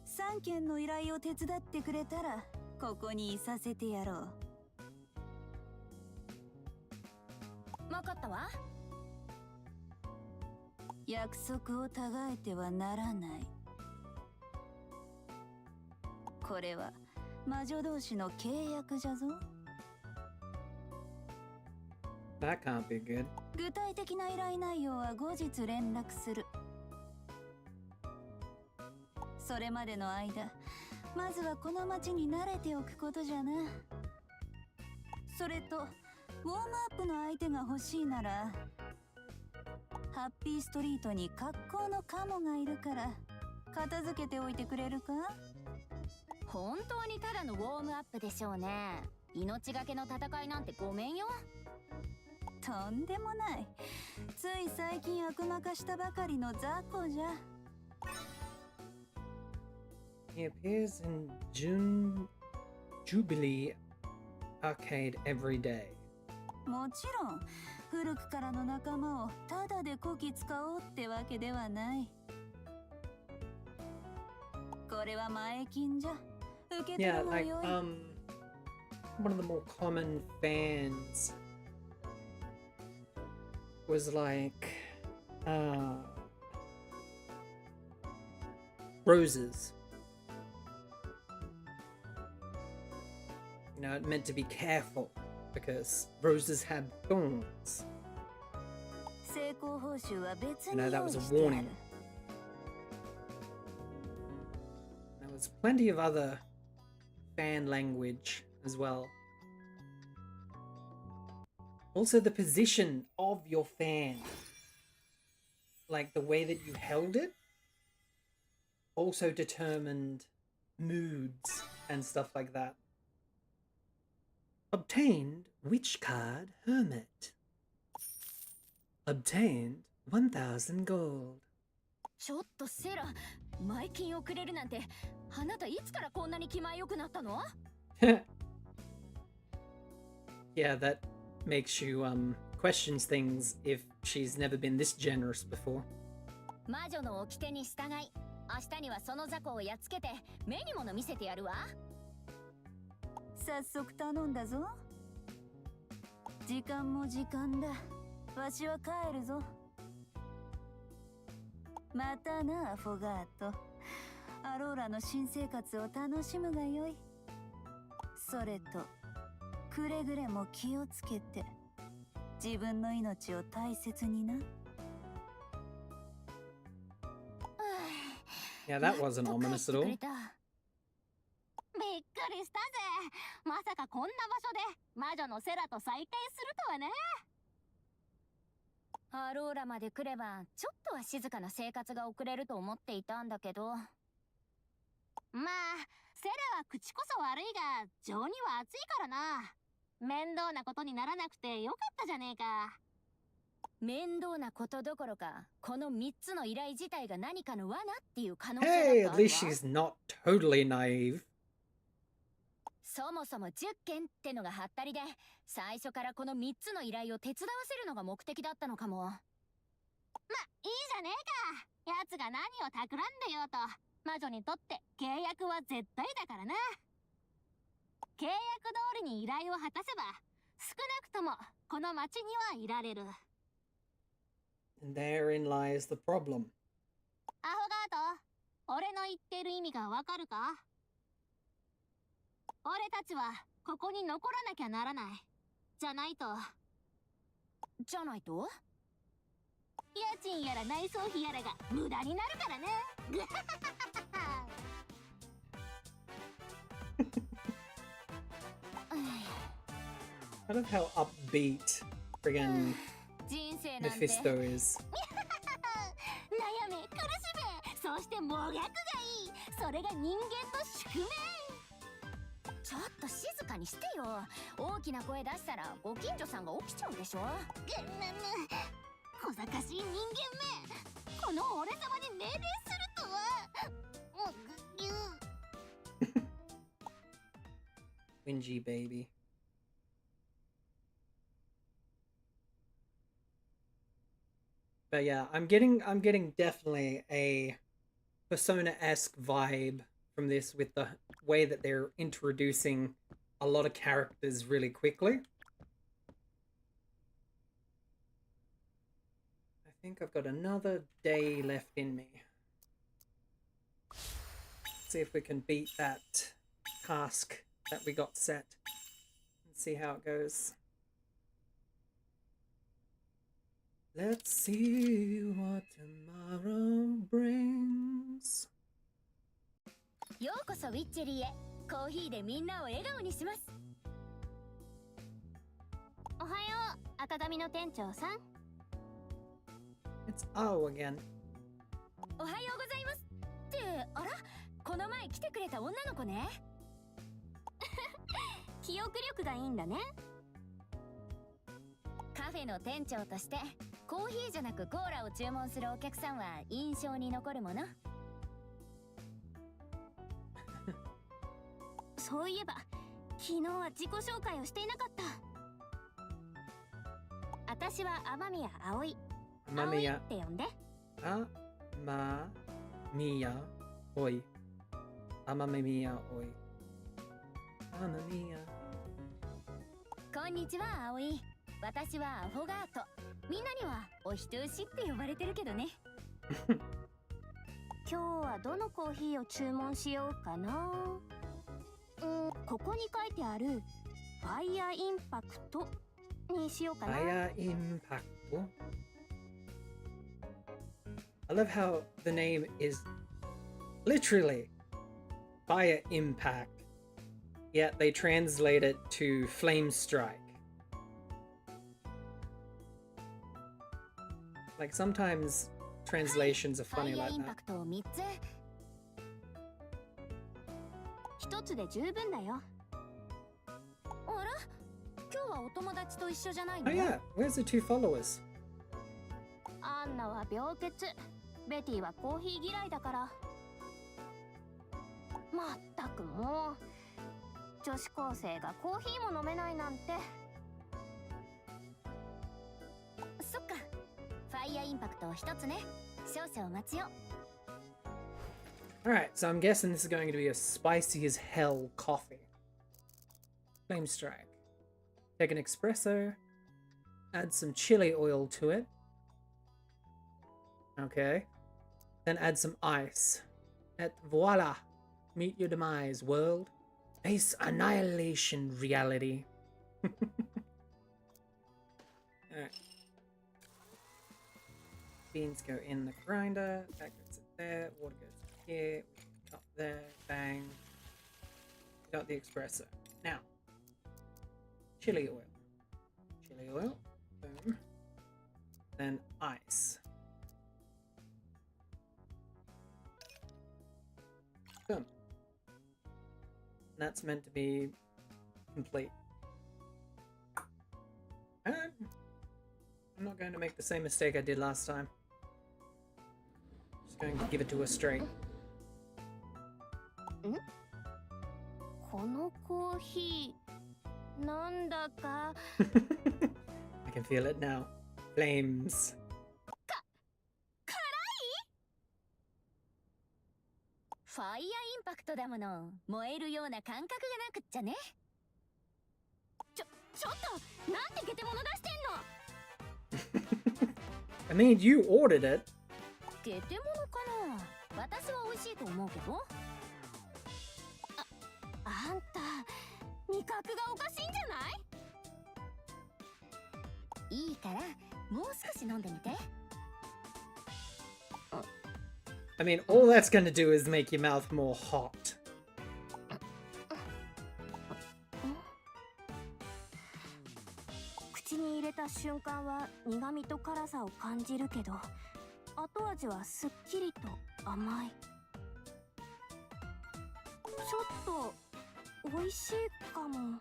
3件の依頼を手伝ってくれたらここにいさせてやろう。分かったわ。約束をたがえてはならない。これは魔女同士の契約じゃぞ。That can't be good. 具体的な依頼内容は後日連絡する。それまでの間、まずはこの町に慣れておくことじゃな。それと、ウォームアップの相手が欲しいなら、ハッピーストリートに格好のカモがいるから、片付けておいてくれるか？本当にただのウォームアップでしょうね。命がけの戦いなんてごめんよ。とんでもない。つい最近悪魔化したばかりの雑魚じゃ。He appears in Jubilee Arcade every day. もちろん古くからの仲間をただでこき使おうってわけではない。これは前金じゃ。受け取 Yeah, るが like よい。one of the more common fans was like roses. You know, it meant to be careful because roses had thorns. 成功報酬は別 You に know, that 用意 was a してある。 warning. There was plenty of other fan language as well. Also, the position of your fan, like the way that you held it, also determined moods and stuff like that. Obtained Witch Card Hermit. Obtained 1000 gold. ちょっとセラ、前金をくれるなんて、あなたいつからこんなに気前よくなったの？ Yeah, that makes you questions things if she's never been this generous before. 魔女の掟に従い、明日にはその雑魚をやっつけて目に物見せてやるわ。早速頼んだぞ。時間も時間だ。わしは帰るぞ。またな、アフォガート。アローラの新生活を楽しむがよい。それと、くれぐれも気をつけて、自分の命を大切にな。Yeah, that wasn't ominous at all. びっくりしたぜ。まさかこんな場所で魔女のセラと再会するとはね。アローラまで来ればちょっとは静かな生活が送れると思っていたんだけど。まあセラは口こそ悪いが情には熱いからな。面倒なことにならなくてよかったじゃねえか。面倒なことどころかこの3つの依頼自体が何かの罠っていう可能性だってあ Hey, る at わ。 least she's not totally naive. そもそも10件ってのがハったりで、最初からこの3つの依頼を手伝わせるのが目的だったのかも。ま、いいじゃねえか。奴が何を企んでようと、魔女にとって契約は絶対だからな。契約通りに依頼を果たせば、少なくともこの町にはいられる。And therein lies the problem. アフォガート、俺の言っている意味がわかるか？俺たちはここに残らなきゃならない。じゃないと家賃やら内装費やらが無駄になるからね。I love how upbeat friggin' 人生なんて Mephisto is. 悩め苦しめ、そしてもがくがいい。それが人間の宿命。ちょっと静かにしてよ。大きな声出したらご近所さんが起きちゃうでしょ。小賢しい人間め、この俺様に命令するとは。Whingy baby. But yeah, I'm getting definitely a Persona-esque vibe from this with the way that they're introducing a lot of characters really quickly. I think I've got another day left in me. See if we can beat that task that we got set and see how it goes. Let's see what tomorrow brings. ようこそウィッチェリーへ。コーヒーでみんなを笑顔にします。おはよう、赤髪の店長さん。 It's Ao again. おはようございます。ってあら、この前来てくれた女の子ね。記憶力がいいんだね。カフェの店長としてコーヒーじゃなくコーラを注文するお客さんは印象に残るもの。そういえば昨日は自己紹介をしていなかった。私は雨宮葵。葵って呼んで。Amamiya oi. Amamiya oi. Amamiya. こんにちは葵。私はアフォガート。みんなにはお人よしって呼ばれてるけどね。今日はどのコーヒーを注文しようかな。ここに書いてあるファイヤーインパクトにしようかな。 Fire Impact. I love how the name is literally Fire Impact, yet they translate it to Flame Strike. Like sometimes translations are ファ funny イヤー like インパ that. クトを3つ。1つで十分だよ。あら、今日はお友達と一緒じゃないの？ Oh yeah, where's the two followers? アンナは病欠、ベティはコーヒー嫌いだから。まったくもう、女子高生がコーヒーも飲めないなんて。そっか、ファイヤーインパクトを1つね。少々お待ちを。Alright, so I'm guessing this is going to be a spicy as hell coffee. Flame Strike. Take an espresso, add some chili oil to it. Okay. Then add some ice. Et voila! Meet your demise, world. Face annihilation reality. Alright. Beans go in the grinder. That goes there. Water goes here. Up there. Bang. got the espresso. Now, chili oil. Chili oil. Boom. Then ice. Boom. That's meant to be complete. And I'm not going to make the same mistake I did last time. Just going to give it to her straight. このコーヒーなんだか I can feel it now. Flames. 辛い？ファイアインパクトだもの。燃えるような感覚がなくっちゃね。ちょっとなんてゲテモノ出してんの？ I mean, you ordered it. ゲテモノかな？私は美味しいと思うけど。あんた味覚がおかしいんじゃない？いいからもう少し飲んでみて。I mean, all that's gonna do is make your mouth more hot. 口に入れた瞬間は苦味と辛さを感じるけど、後味はすっきりと甘い。ちょっと美味しいかも。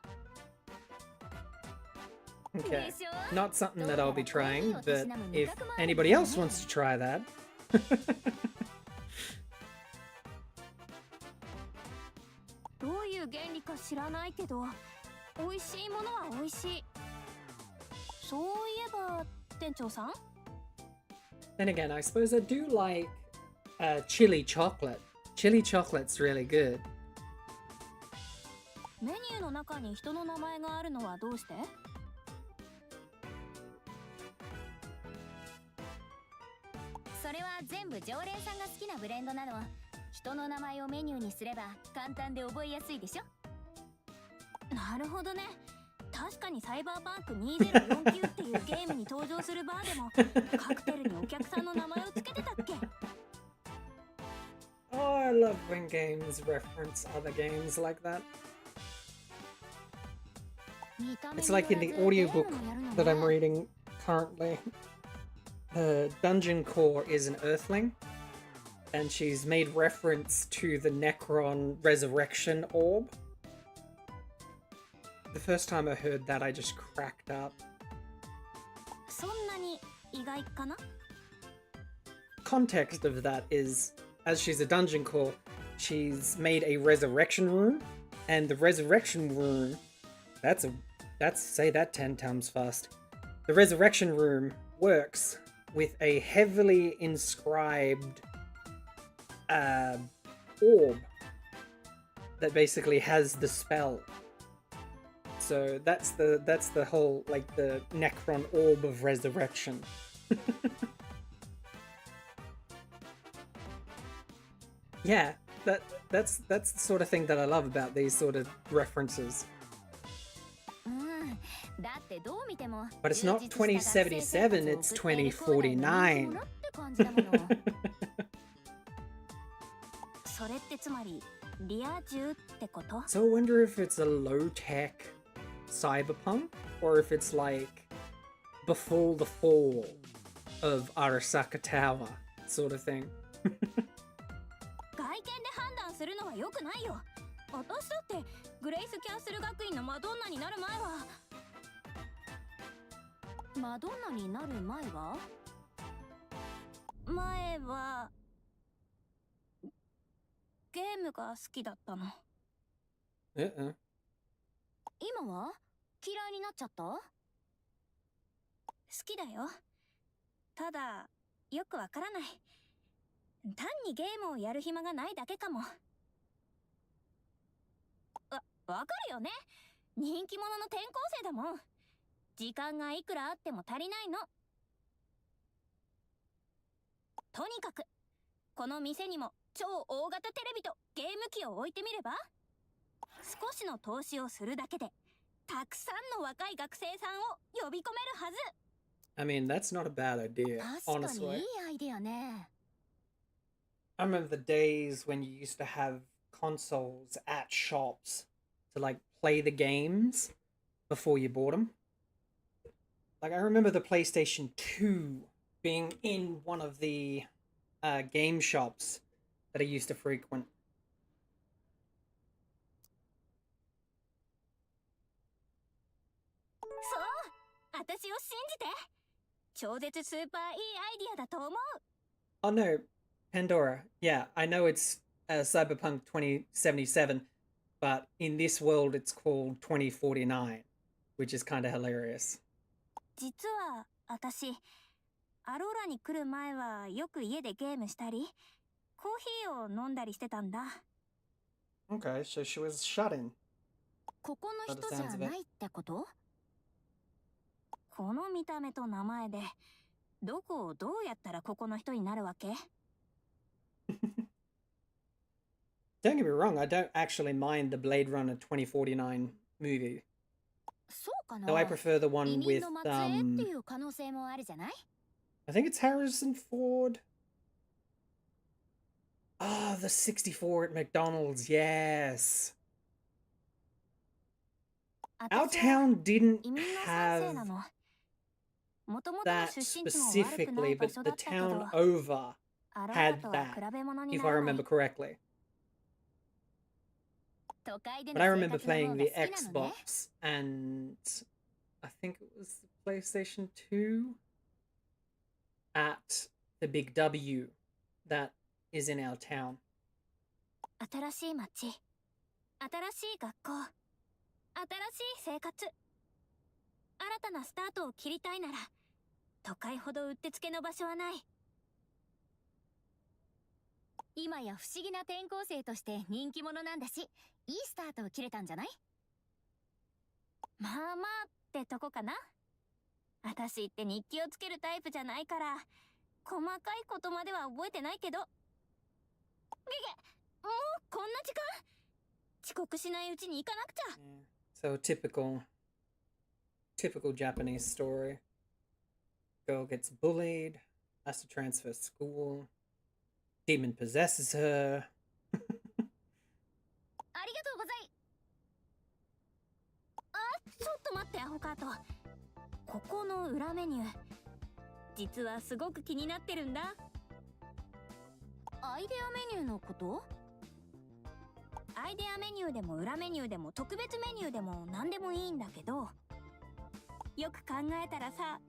Okay, not something that I'll be trying, but if anybody else wants to try that. どういう原理か知らないけど、美味しいものは美味しい。そういえば店長さん？ Then again, I suppose I do like chili chocolate. Chili chocolate's really good. メニューの中に人の名前があるのはどうして？それは全部常連さんが好きなブレンドなの。人の名前をメニューにすれば簡単で覚えやすいでしょ。なるほどね。確かにサイバーパンク2049っていうゲームに登場するバーでもカクテルにお客さんの名前をつけてたっけ？ Oh, I love when games reference other games like that. It's like in the audiobook that I'm reading currently. The dungeon core is an earthling, and she's made reference to the Necron resurrection orb. The first time I heard that, I just cracked up. そんなに意外かな? Context of that is, as she's a dungeon core, she's made a resurrection room, and the resurrection room, that's say that 10 times fast. The resurrection room works with a heavily inscribed orb that basically has the spell. So that's the whole, like, the Necron orb of resurrection. Yeah, that's the sort of thing that I love about these sort of references. But it's not 2077, it's 2049. So I wonder if it's a low-tech cyberpunk, or if it's like before the fall of Arasaka Tower sort of thing. 外見で判断するのは良くないよ。私だってグレイスキャンセル学院のマドンナになる前は。マドンナになる前は？前はゲームが好きだったの。今は嫌いになっちゃった？好きだよ。ただよくわからない。単にゲームをやる暇がないだけかも。わかるよね。人気者の転校生だもん。時間がいくらあっても足りないの。とにかくこの店にも超大型テレビとゲーム機を置いてみれば？少しの投資をするだけでたくさんの若い学生さんを呼び込めるはず。 I mean, that's not a bad idea, 確かに honestly. いいアイデアね。I remember the days when you used to have consoles at shops to like play the games before you bought them. Like I remember the PlayStation 2 being in one of the game shops that I used to frequent. そう私を信じて超絶スーパーいいアイディアだと思う Oh no, Pandora. Yeah, I know it's Cyberpunk 2077, but in this world it's called 2049, which is kind of hilarious. 実は私アローラに来る前はよく家でゲームしたりコーヒーを飲んだりしてたんだ Okay, so she was shut in. ここの人じゃないってこと？この見た目と名前でどこをどうやったらここの人になるわけ？ Don't get me wrong, I don't actually mind the Blade Runner 2049 movie. そうかな Though I prefer the 移 one 民 with の末裔っていう可能性もあるじゃない？ I think it's Harrison Ford. Ah, the 64 at McDonald's, yes. Our 私は town didn't 移民の賛成な have の。もともとの that 出身地も悪くな specifically, い場 but 所 the だったけ town ど、 over アロ had ーラとは that, 比べ物に if な I らない remember。correctly. 都会で But の I 生 remember 活の playing 方が the 好きなのね。 Xbox and I think it was the PlayStation 2 at the Big W that is in our town. 新しい街、新しい学校、新しい生活。新たなスタートを切りたいなら、都会ほどうってつけの場所はない。今や不思議な転校生として人気者なんだし、いいスタートを切れたんじゃない？まあまあってとこかな。私って日記をつけるタイプじゃないから、細かいことまでは覚えてないけど。もうこんな時間？遅刻しないうちに行かなくちゃ。 So typical Japanese story. Girl gets bullied, has to transfer school, demon possesses her. ありがとうござい。ちょっと待ってアホカート。ここの裏メニュー、実はすごく気になってるんだ。アイデアメニューのこと？アイデアメニューでも裏メニューでも特別メニューでも何でもいいんだけど、よく考えたらさ、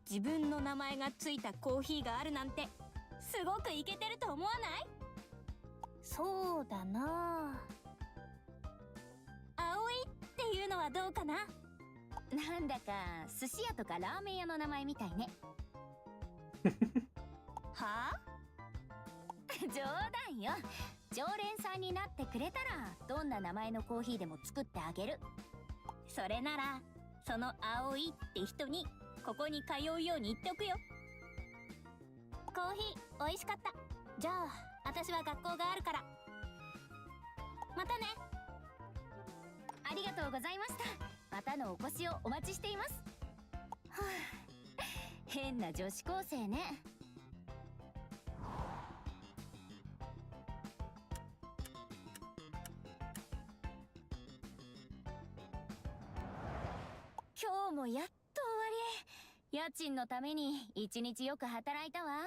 自分の名前がついたコーヒーがあるなんてすごくイケてると思わない？そうだな。葵っていうのはどうかな？なんだか寿司屋とかラーメン屋の名前みたいね。はあ？冗談よ。常連さんになってくれたらどんな名前のコーヒーでも作ってあげる。それならその葵って人にここに通うように言っておくよ。コーヒー美味しかった。じゃあ私は学校があるからまたね。ありがとうございました。またのお越しをお待ちしています。はあ、変な女子高生ね。今日もやっと終わり。家賃のために一日よく働いたわ。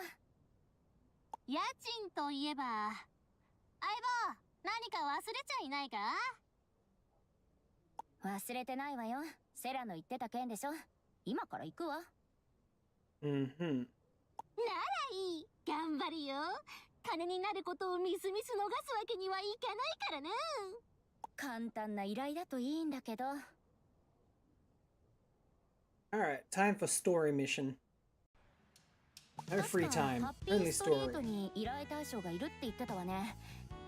家賃といえば、相棒、何か忘れちゃいないか？忘れてないわよ。セラの言ってた件でしょ。今から行くわ。Mm-hmm. ならいい。頑張るよ。金になることをみすみす逃すわけにはいかないからな。簡単な依頼だといいんだけど。Alright, time for story mission. No free time, ハッピ only ーストリート story. に依頼対象がいるって言ってたわね。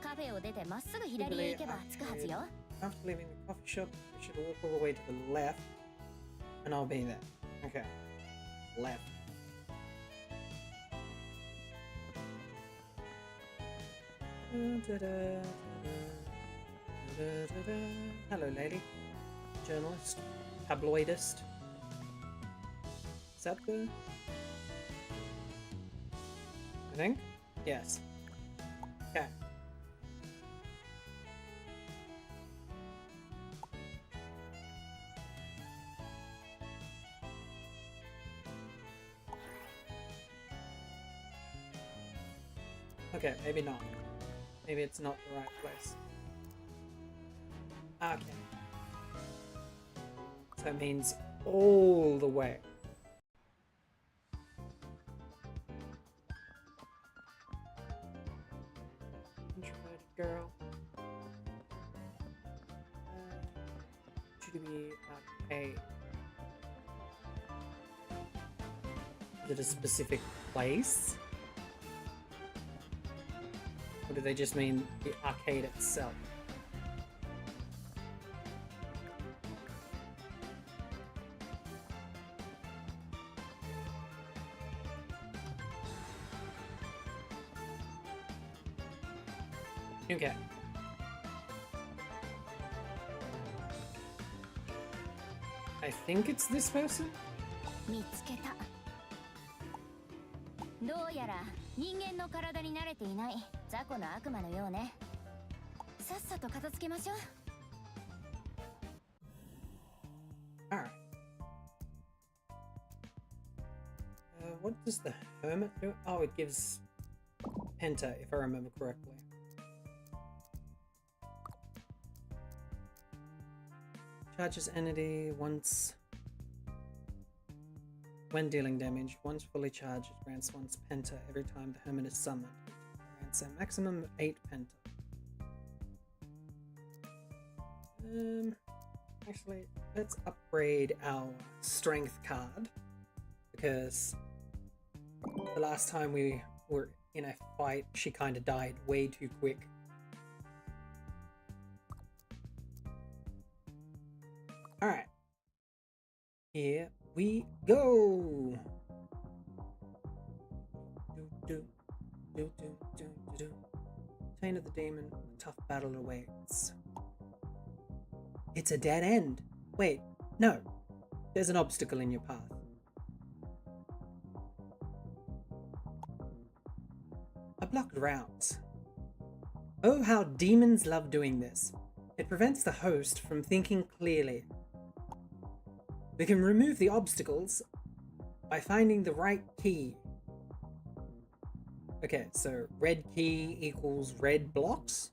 カフェを出てまっすぐ左へ行けば着くはずよ。After leaving the coffee shop, we should walk all the way to the left, and I'll be there. Okay. Left. Hello, lady. Journalist. Tabloidist. Is that the... I think? Yes. Okay. Okay, maybe not. Maybe it's not the right place. Okay. So it means all the way. Introverted girl. Should be okay. Is it a specific place? Or do they just mean the arcade itself? Okay. I think it's this person? 見つけた。どうやら人間の体に慣れていない雑魚の悪魔のようね。さっさと片付けましょう。Alright. What does the hermit do? Oh, it gives Penta, if I remember correctly. Charges entity once when dealing damage. Once fully charged, it grants once Penta every time the hermit is summoned. It grants a maximum of 8 Penta. Actually, let's upgrade our strength card, because the last time we were in a fight, she kind of died way too quick. Alright. Here we go! Taint of the Demon, a tough battle awaits. It's a dead end! Wait, no! There's an obstacle in your path. A blocked route. Oh, how demons love doing this. It prevents the host from thinking clearly. We can remove the obstacles by finding the right key. Okay, so red key equals red blocks.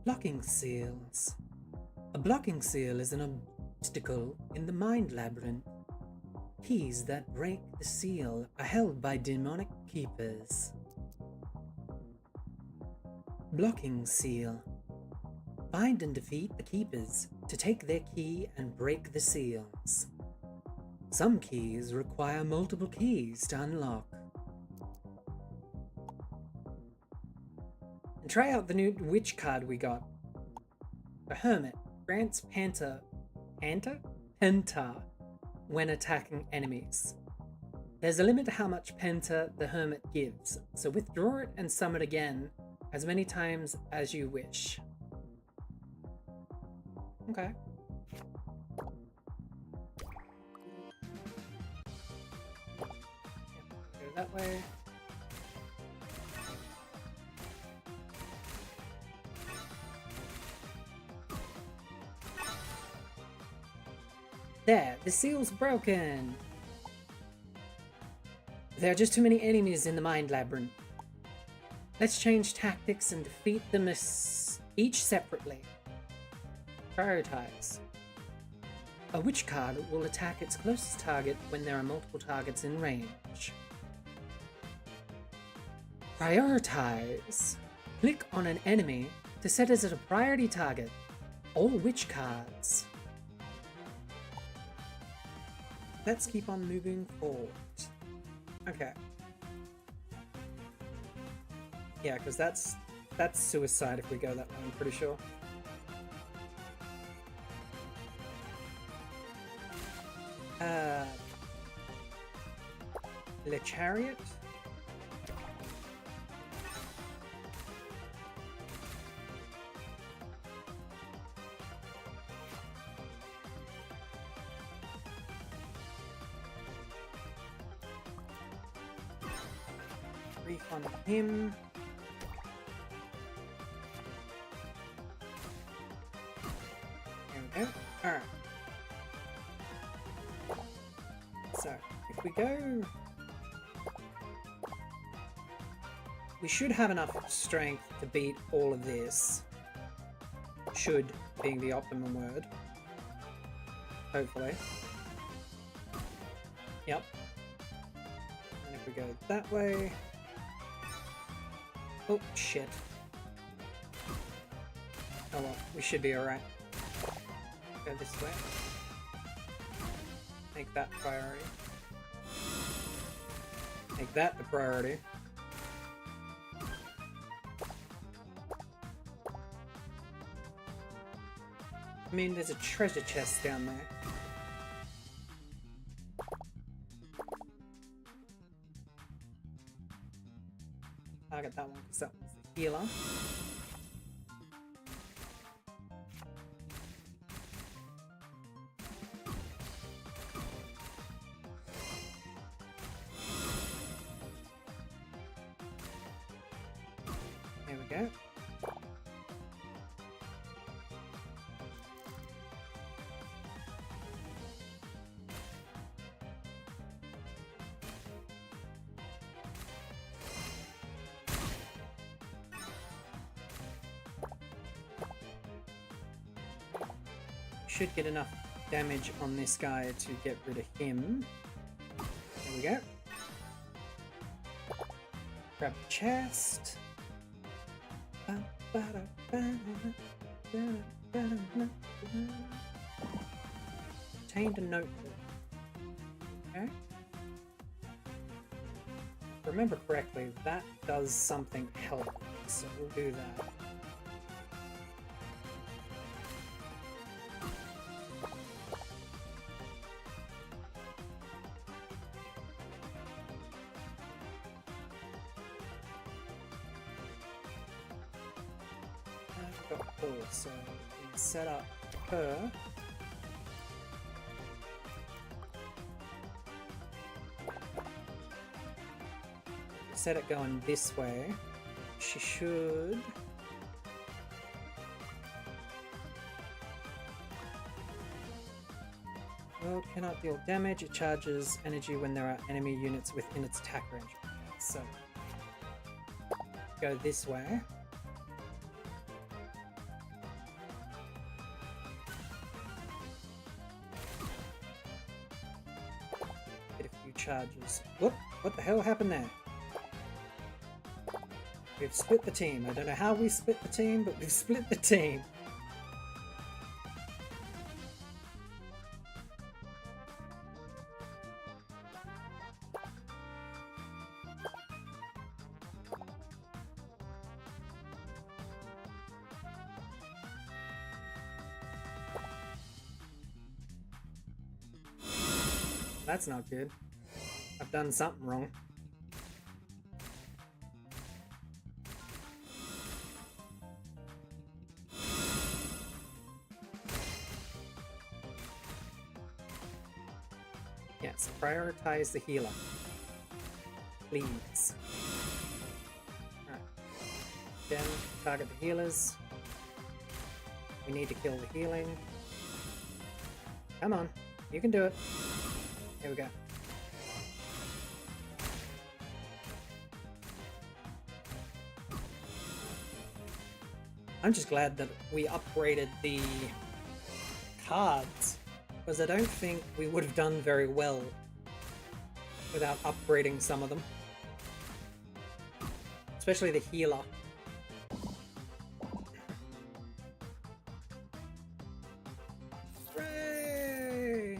Blocking seals. A blocking seal is an obstacle in the mind labyrinth. Keys that break the seal are held by demonic keepers. Blocking seal. Find and defeat the keepers to take their key and break the seals. Some keys require multiple keys to unlock. And try out the new witch card we got. The Hermit grants Penta when attacking enemies. There's a limit to how much Penta the Hermit gives, so withdraw it and summon it again as many times as you wish. Okay. Go that way. There, the seal's broken. There are just too many enemies in the mind labyrinth. Let's change tactics and defeat them each separately. Prioritize. A witch card will attack its closest target when there are multiple targets in range. Prioritize. Click on an enemy to set it as a priority target. All witch cards. Let's keep on moving forward. Okay. Yeah, because that's suicide if we go that way, I'm pretty sure. Le Chariot? Refund him. There we go. Alright. So, if we go we should have enough strength to beat all of this. Should being the optimum word. Hopefully. Yep. And if we go that way... Oh, shit. Oh well, we should be alright. Go this way. Make that priority. Make that the priority. I mean, there's a treasure chest down there. Target that one because that one's the healer. There we go. Should get enough damage on this guy to get rid of him. There we go. Grab the chest. Obtained a notebook. Okay. If I remember correctly, that does something helpful, so we'll do that. Got 4, so we can set up her. Set it going this way. She should. Well, cannot deal damage. It charges energy when there are enemy units within its attack range. So, go this way. Charges. Whoop! What the hell happened there? We've split the team. I don't know how we split the team, but we've split the team. That's not good. I've done something wrong. Yes, prioritize the healer. Please. Alright. Again, target the healers. We need to kill the healing. Come on, you can do it. Here we go. I'm just glad that we upgraded the cards, because I don't think we would have done very well without upgrading some of them. Especially the healer. Hooray!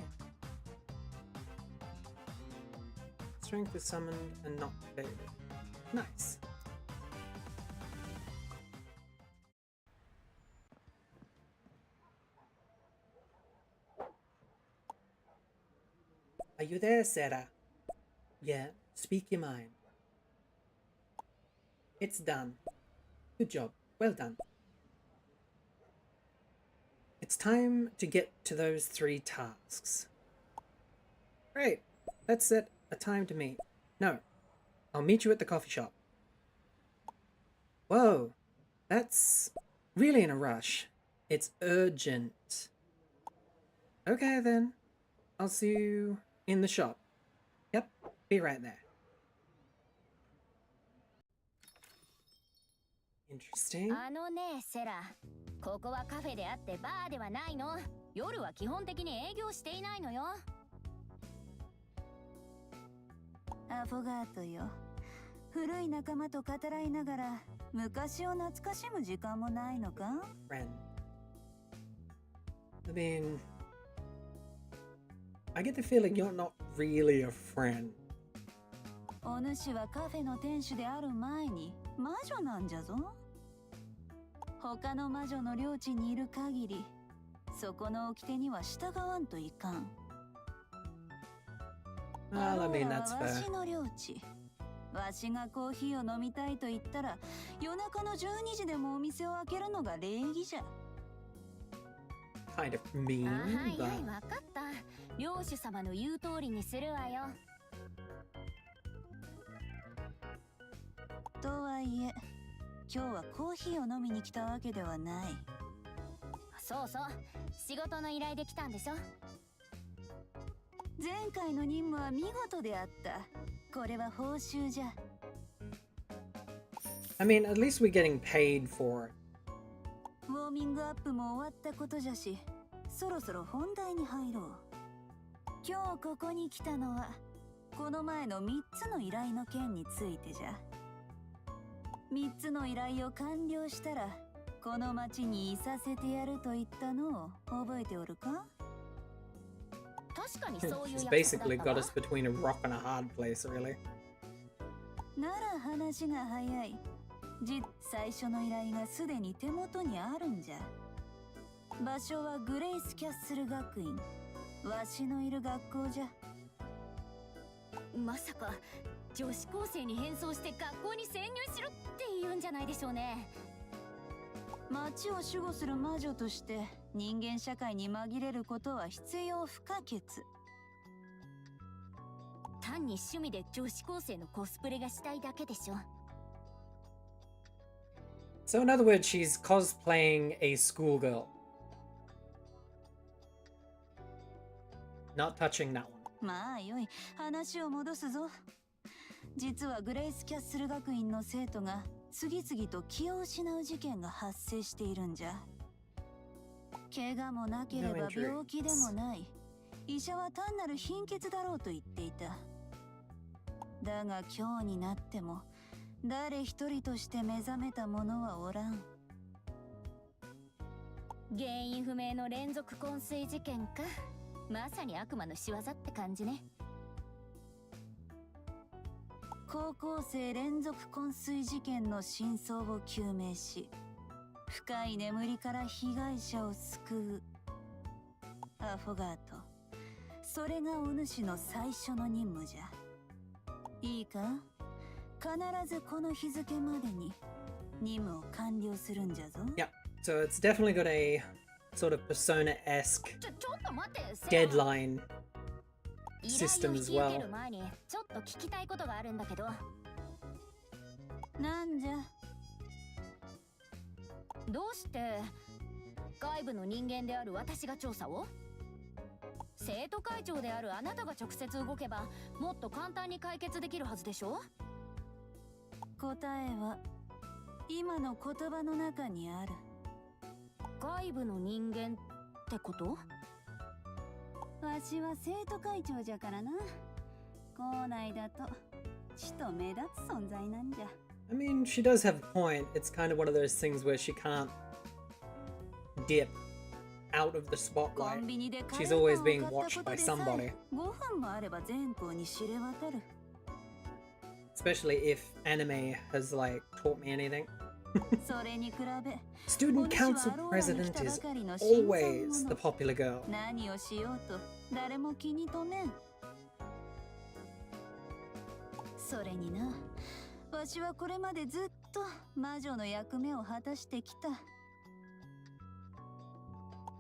Strength is summoned and not faded. Nice. Are you there, Sarah? Yeah, speak your mind. It's done. Good job. Well done. It's time to get to those 3 tasks. Great. Let's set a time to meet. No. I'll meet you at the coffee shop. Whoa. That's really in a rush. It's urgent. Okay then. I'll see you in the shop. Yep, be right there. Interesting. あのね、セラ。ここはカフェであってバーではないの。夜は基本的に営業していないのよ。アフォガートよ。古い仲間と語らいながら昔を懐かしむ時間もないのか？ Friend. I mean, I get the feeling you're not really a friend. お主はカフェの店主である前に魔女なんじゃぞ。他の魔女の領地にいる限り、そこの掟には従わんといかん。Well, I mean, アローラ that's はわ fair. しの領地。わしがコーヒーを飲みたいと言ったら、夜中の12時でもお店を開けるのが礼儀じゃ。Kind of mean, はいはい、 but わかった。領主様の言う通りにするわよ。とはいえ、今日はコーヒーを飲みに来たわけではない。そうそう。仕事の依頼で来たんでしょ。前回の任務は見事であった。これは報酬じゃ。I mean, at least we're getting paid for it. ウォーミングアップも終わったことじゃし、そろそろ本題に入ろう。今日ここに来たのは、この前の3つの依頼の件についてじゃ。3つの依頼を完了したら、この町にいさせてやると言ったのを覚えておるか？確かにそういう She's 約 basically 束だ got ったわ。 us between a rock and a hard place, really. なら話が早い。最初の依頼がすでに手元にあるんじゃ。場所はグレイスキャッスル学院。わしのいる学校じゃ。まさか女子高生に変装して学校に潜入しろって言うんじゃないでしょうね。町を守護する魔女として人間社会に紛れることは必要不可欠。単に趣味で女子高生のコスプレがしたいだけでしょ。 So, in other words, she's cosplaying a schoolgirl. Not touching that one. まあよい、話を戻すぞ。実はグレイスキャッスル学院の生徒が次々と気を失う事件が発生しているんじゃ。怪我もなければ病気でもない。医者は単なる貧血だろうと言っていた。だが今日になっても誰一人として目覚めた者はおらん。原因不明の連続昏睡事件か。まさに悪魔の仕業って感じね。高校生連続昏睡事件の真相を究明し、深い眠りから被害者を救う。アフォガート、それがお主の最初の任務じゃ。いいか？必ずこの日付までに任務を完了するんじゃぞ。Yeah, so it's definitely got a sort of persona-esque ちょっと待って。セラ deadline 依 system 頼を引 as き受け well. る前にちょっと聞きたいことがあるんだけど。なんじゃ？どうして外部の人間である私が調査を？生徒会長であるあなたが直接動けばもっと簡単に解決できるはずでしょ？答えは今の言葉の中にある。外部の人間ってこと？わしは生徒会長じゃからな。校内だとちと目立つ存在なんじゃ。I mean, she does have a point. It's kind of one of those things where she can't dip out of the コ spotlight. ンビニでカレ She's ー always パン being を買った watched こと by でさ somebody, え5分もあれば全校に知れ渡る。 especially if anime has like taught me anything. それに比べ Student council president is always the popular girl. 何をしようと誰も気に留めん。それにな、わしはこれまでずっと魔女の役目を果たしてきた。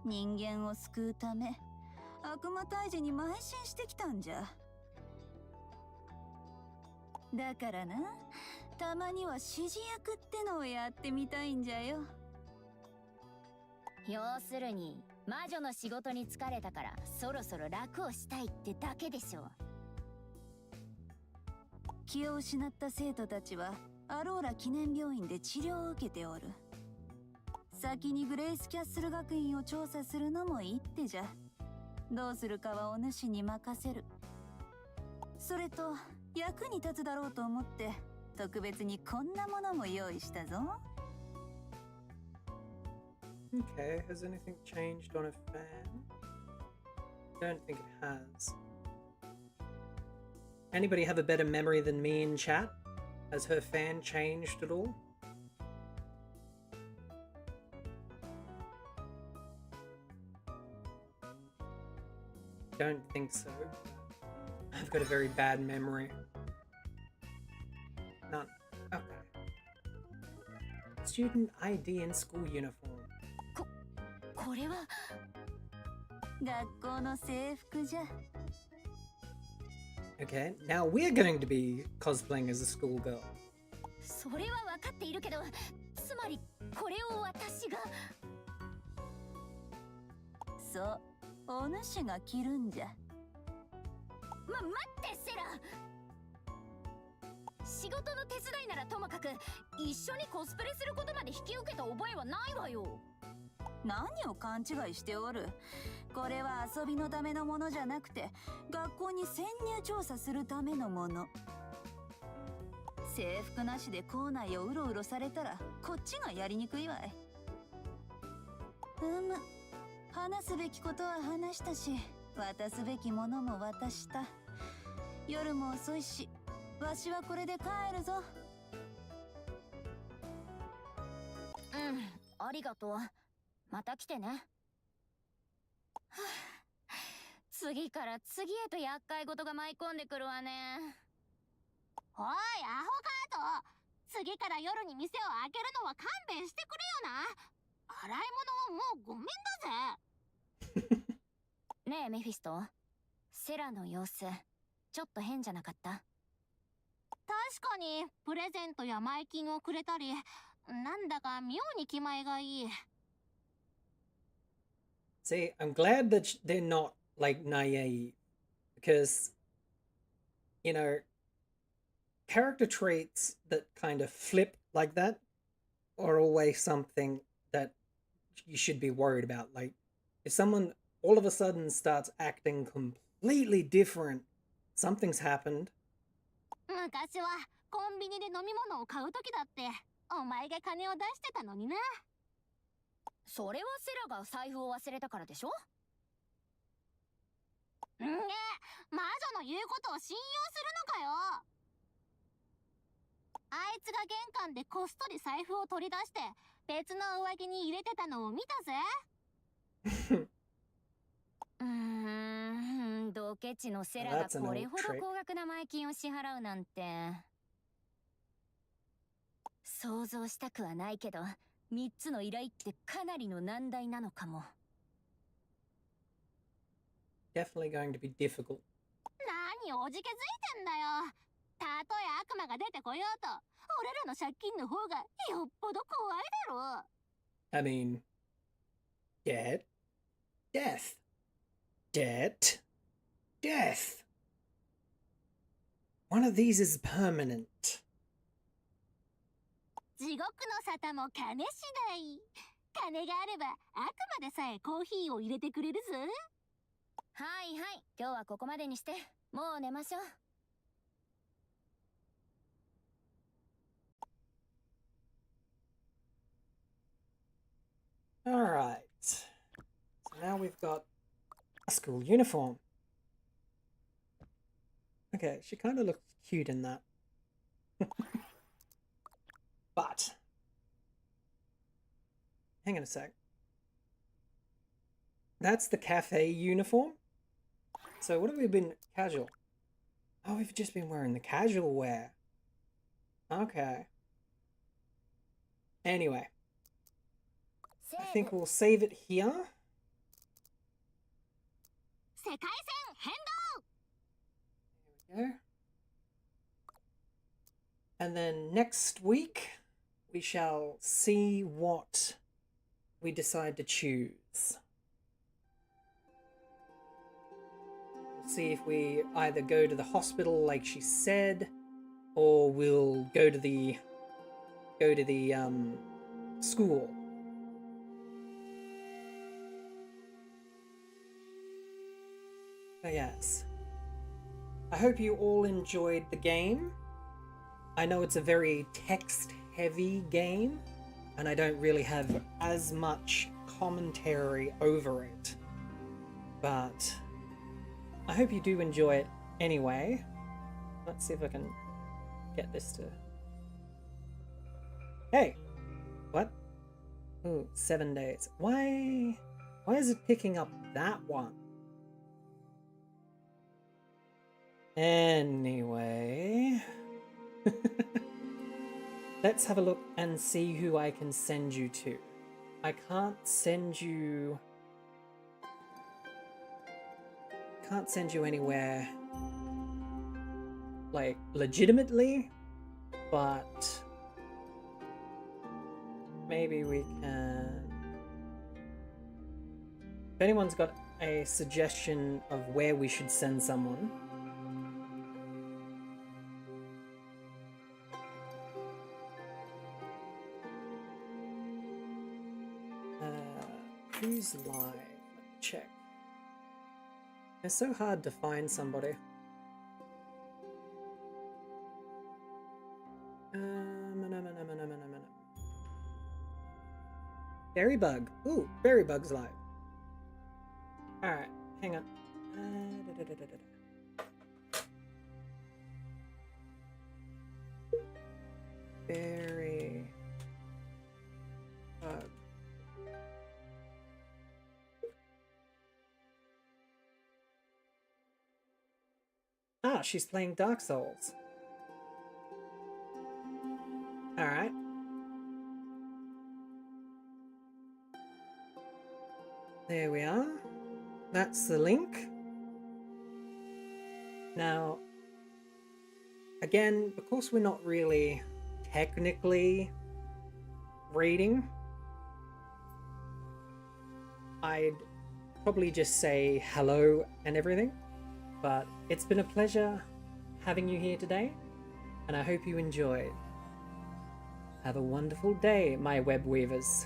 人間を救うため悪魔退治に邁進してきたんじゃ。だからな、たまには指示役ってのをやってみたいんじゃよ。要するに魔女の仕事に疲れたからそろそろ楽をしたいってだけでしょ。気を失った生徒たちはアローラ記念病院で治療を受けておる。先にグレイスキャッスル学院を調査するのもいいってじゃ。どうするかはお主に任せる。それと役に立つだろうと思って特別にこんなものも用意したぞ。Okay, has anything changed on a fan? Don't think it has. Anybody have a better memory than me in chat? Has her fan changed at all? Don't think so. I've got a very bad memory. None. Okay. Student ID and school uniform. これは学校の制服じゃ。Okay, now we're going to be cosplaying as a schoolgirl. それは分かっているけど、つまりこれを私が。そう、お主が着るんじゃ。待ってセラ。仕事の手伝いならともかく、一緒にコスプレすることまで引き受けた覚えはないわよ。何を勘違いしておる。これは遊びのためのものじゃなくて、学校に潜入調査するためのもの。制服なしで校内をうろうろされたらこっちがやりにくいわい。話すべきことは話したし、渡すべきものも渡した。夜も遅いし、わしはこれで帰るぞ。ありがとう。また来てね。次から次へと厄介事が舞い込んでくるわね。おい、アホカート。次から夜に店を開けるのは勘弁してくれよな。洗い物はもうごめんだぜ。ねえメフィスト、セラの様子ちょっと変じゃなかった？確かにプレゼントや前金をくれたり、なんだか妙に気前がいい。See, I'm glad that they're not like naive, because, you know, character traits that kind of flip like that are always something that you should be worried about. Like, if someone all of a sudden starts acting completely different, something's happened. 昔はコンビニで飲み物を買うときだって、お前が金を出してたのにな。それはセラが財布を忘れたからでしょ？魔女の言うことを信用するのかよ。あいつが玄関でこっそり財布を取り出して別の上着に入れてたのを見たぜ。ドケチのセラがこれほど高額な前金を支払うなんて。想像したくはないけど、3つの依頼ってかなりの難題なのかも。Definitely going to be difficult. 何おじけづいてんだよ。たとえ悪魔が出てこようと、俺らの借金の方がよっぽど怖いだろう。I mean, debt, death, debt, death. One of these is permanent. 地獄の沙汰も金次第。金があれば悪魔でさえコーヒーを入れてくれるぞ。はいはい、今日はここまでにしてもう寝ましょう。Alright. So now we've got a school uniform. Okay, she kind of looks cute in that. But, hang on a sec. That's the cafe uniform? So what have we been, casual? Oh, we've just been wearing the casual wear. Okay. Anyway, I think we'll save it here. 世界線変動。 There we go. And then next week, we shall see what we decide to choose. We'll see if we either go to the hospital like she said, or we'll go to the go to the school. So yes, I hope you all enjoyed the game. I know it's a very text-heavy game, and I don't really have as much commentary over it, but I hope you do enjoy it anyway. Let's see if I can get this to... Hey! What? Ooh, 7 days. Why is it picking up that one? Anyway... Let's have a look and see who I can send you to. I can't send you anywhere, like, legitimately, but maybe we can... If anyone's got a suggestion of where we should send someone, who's live? Let me check. It's so hard to find somebody. Berrybug. Ooh, Berrybug's live. Alright, hang on. Berrybug. Ah, she's playing Dark Souls. Alright. There we are. That's the link. Now, again, because we're not really technically reading, I'd probably just say hello and everything. But it's been a pleasure having you here today, and I hope you enjoyed. Have a wonderful day, my web weavers.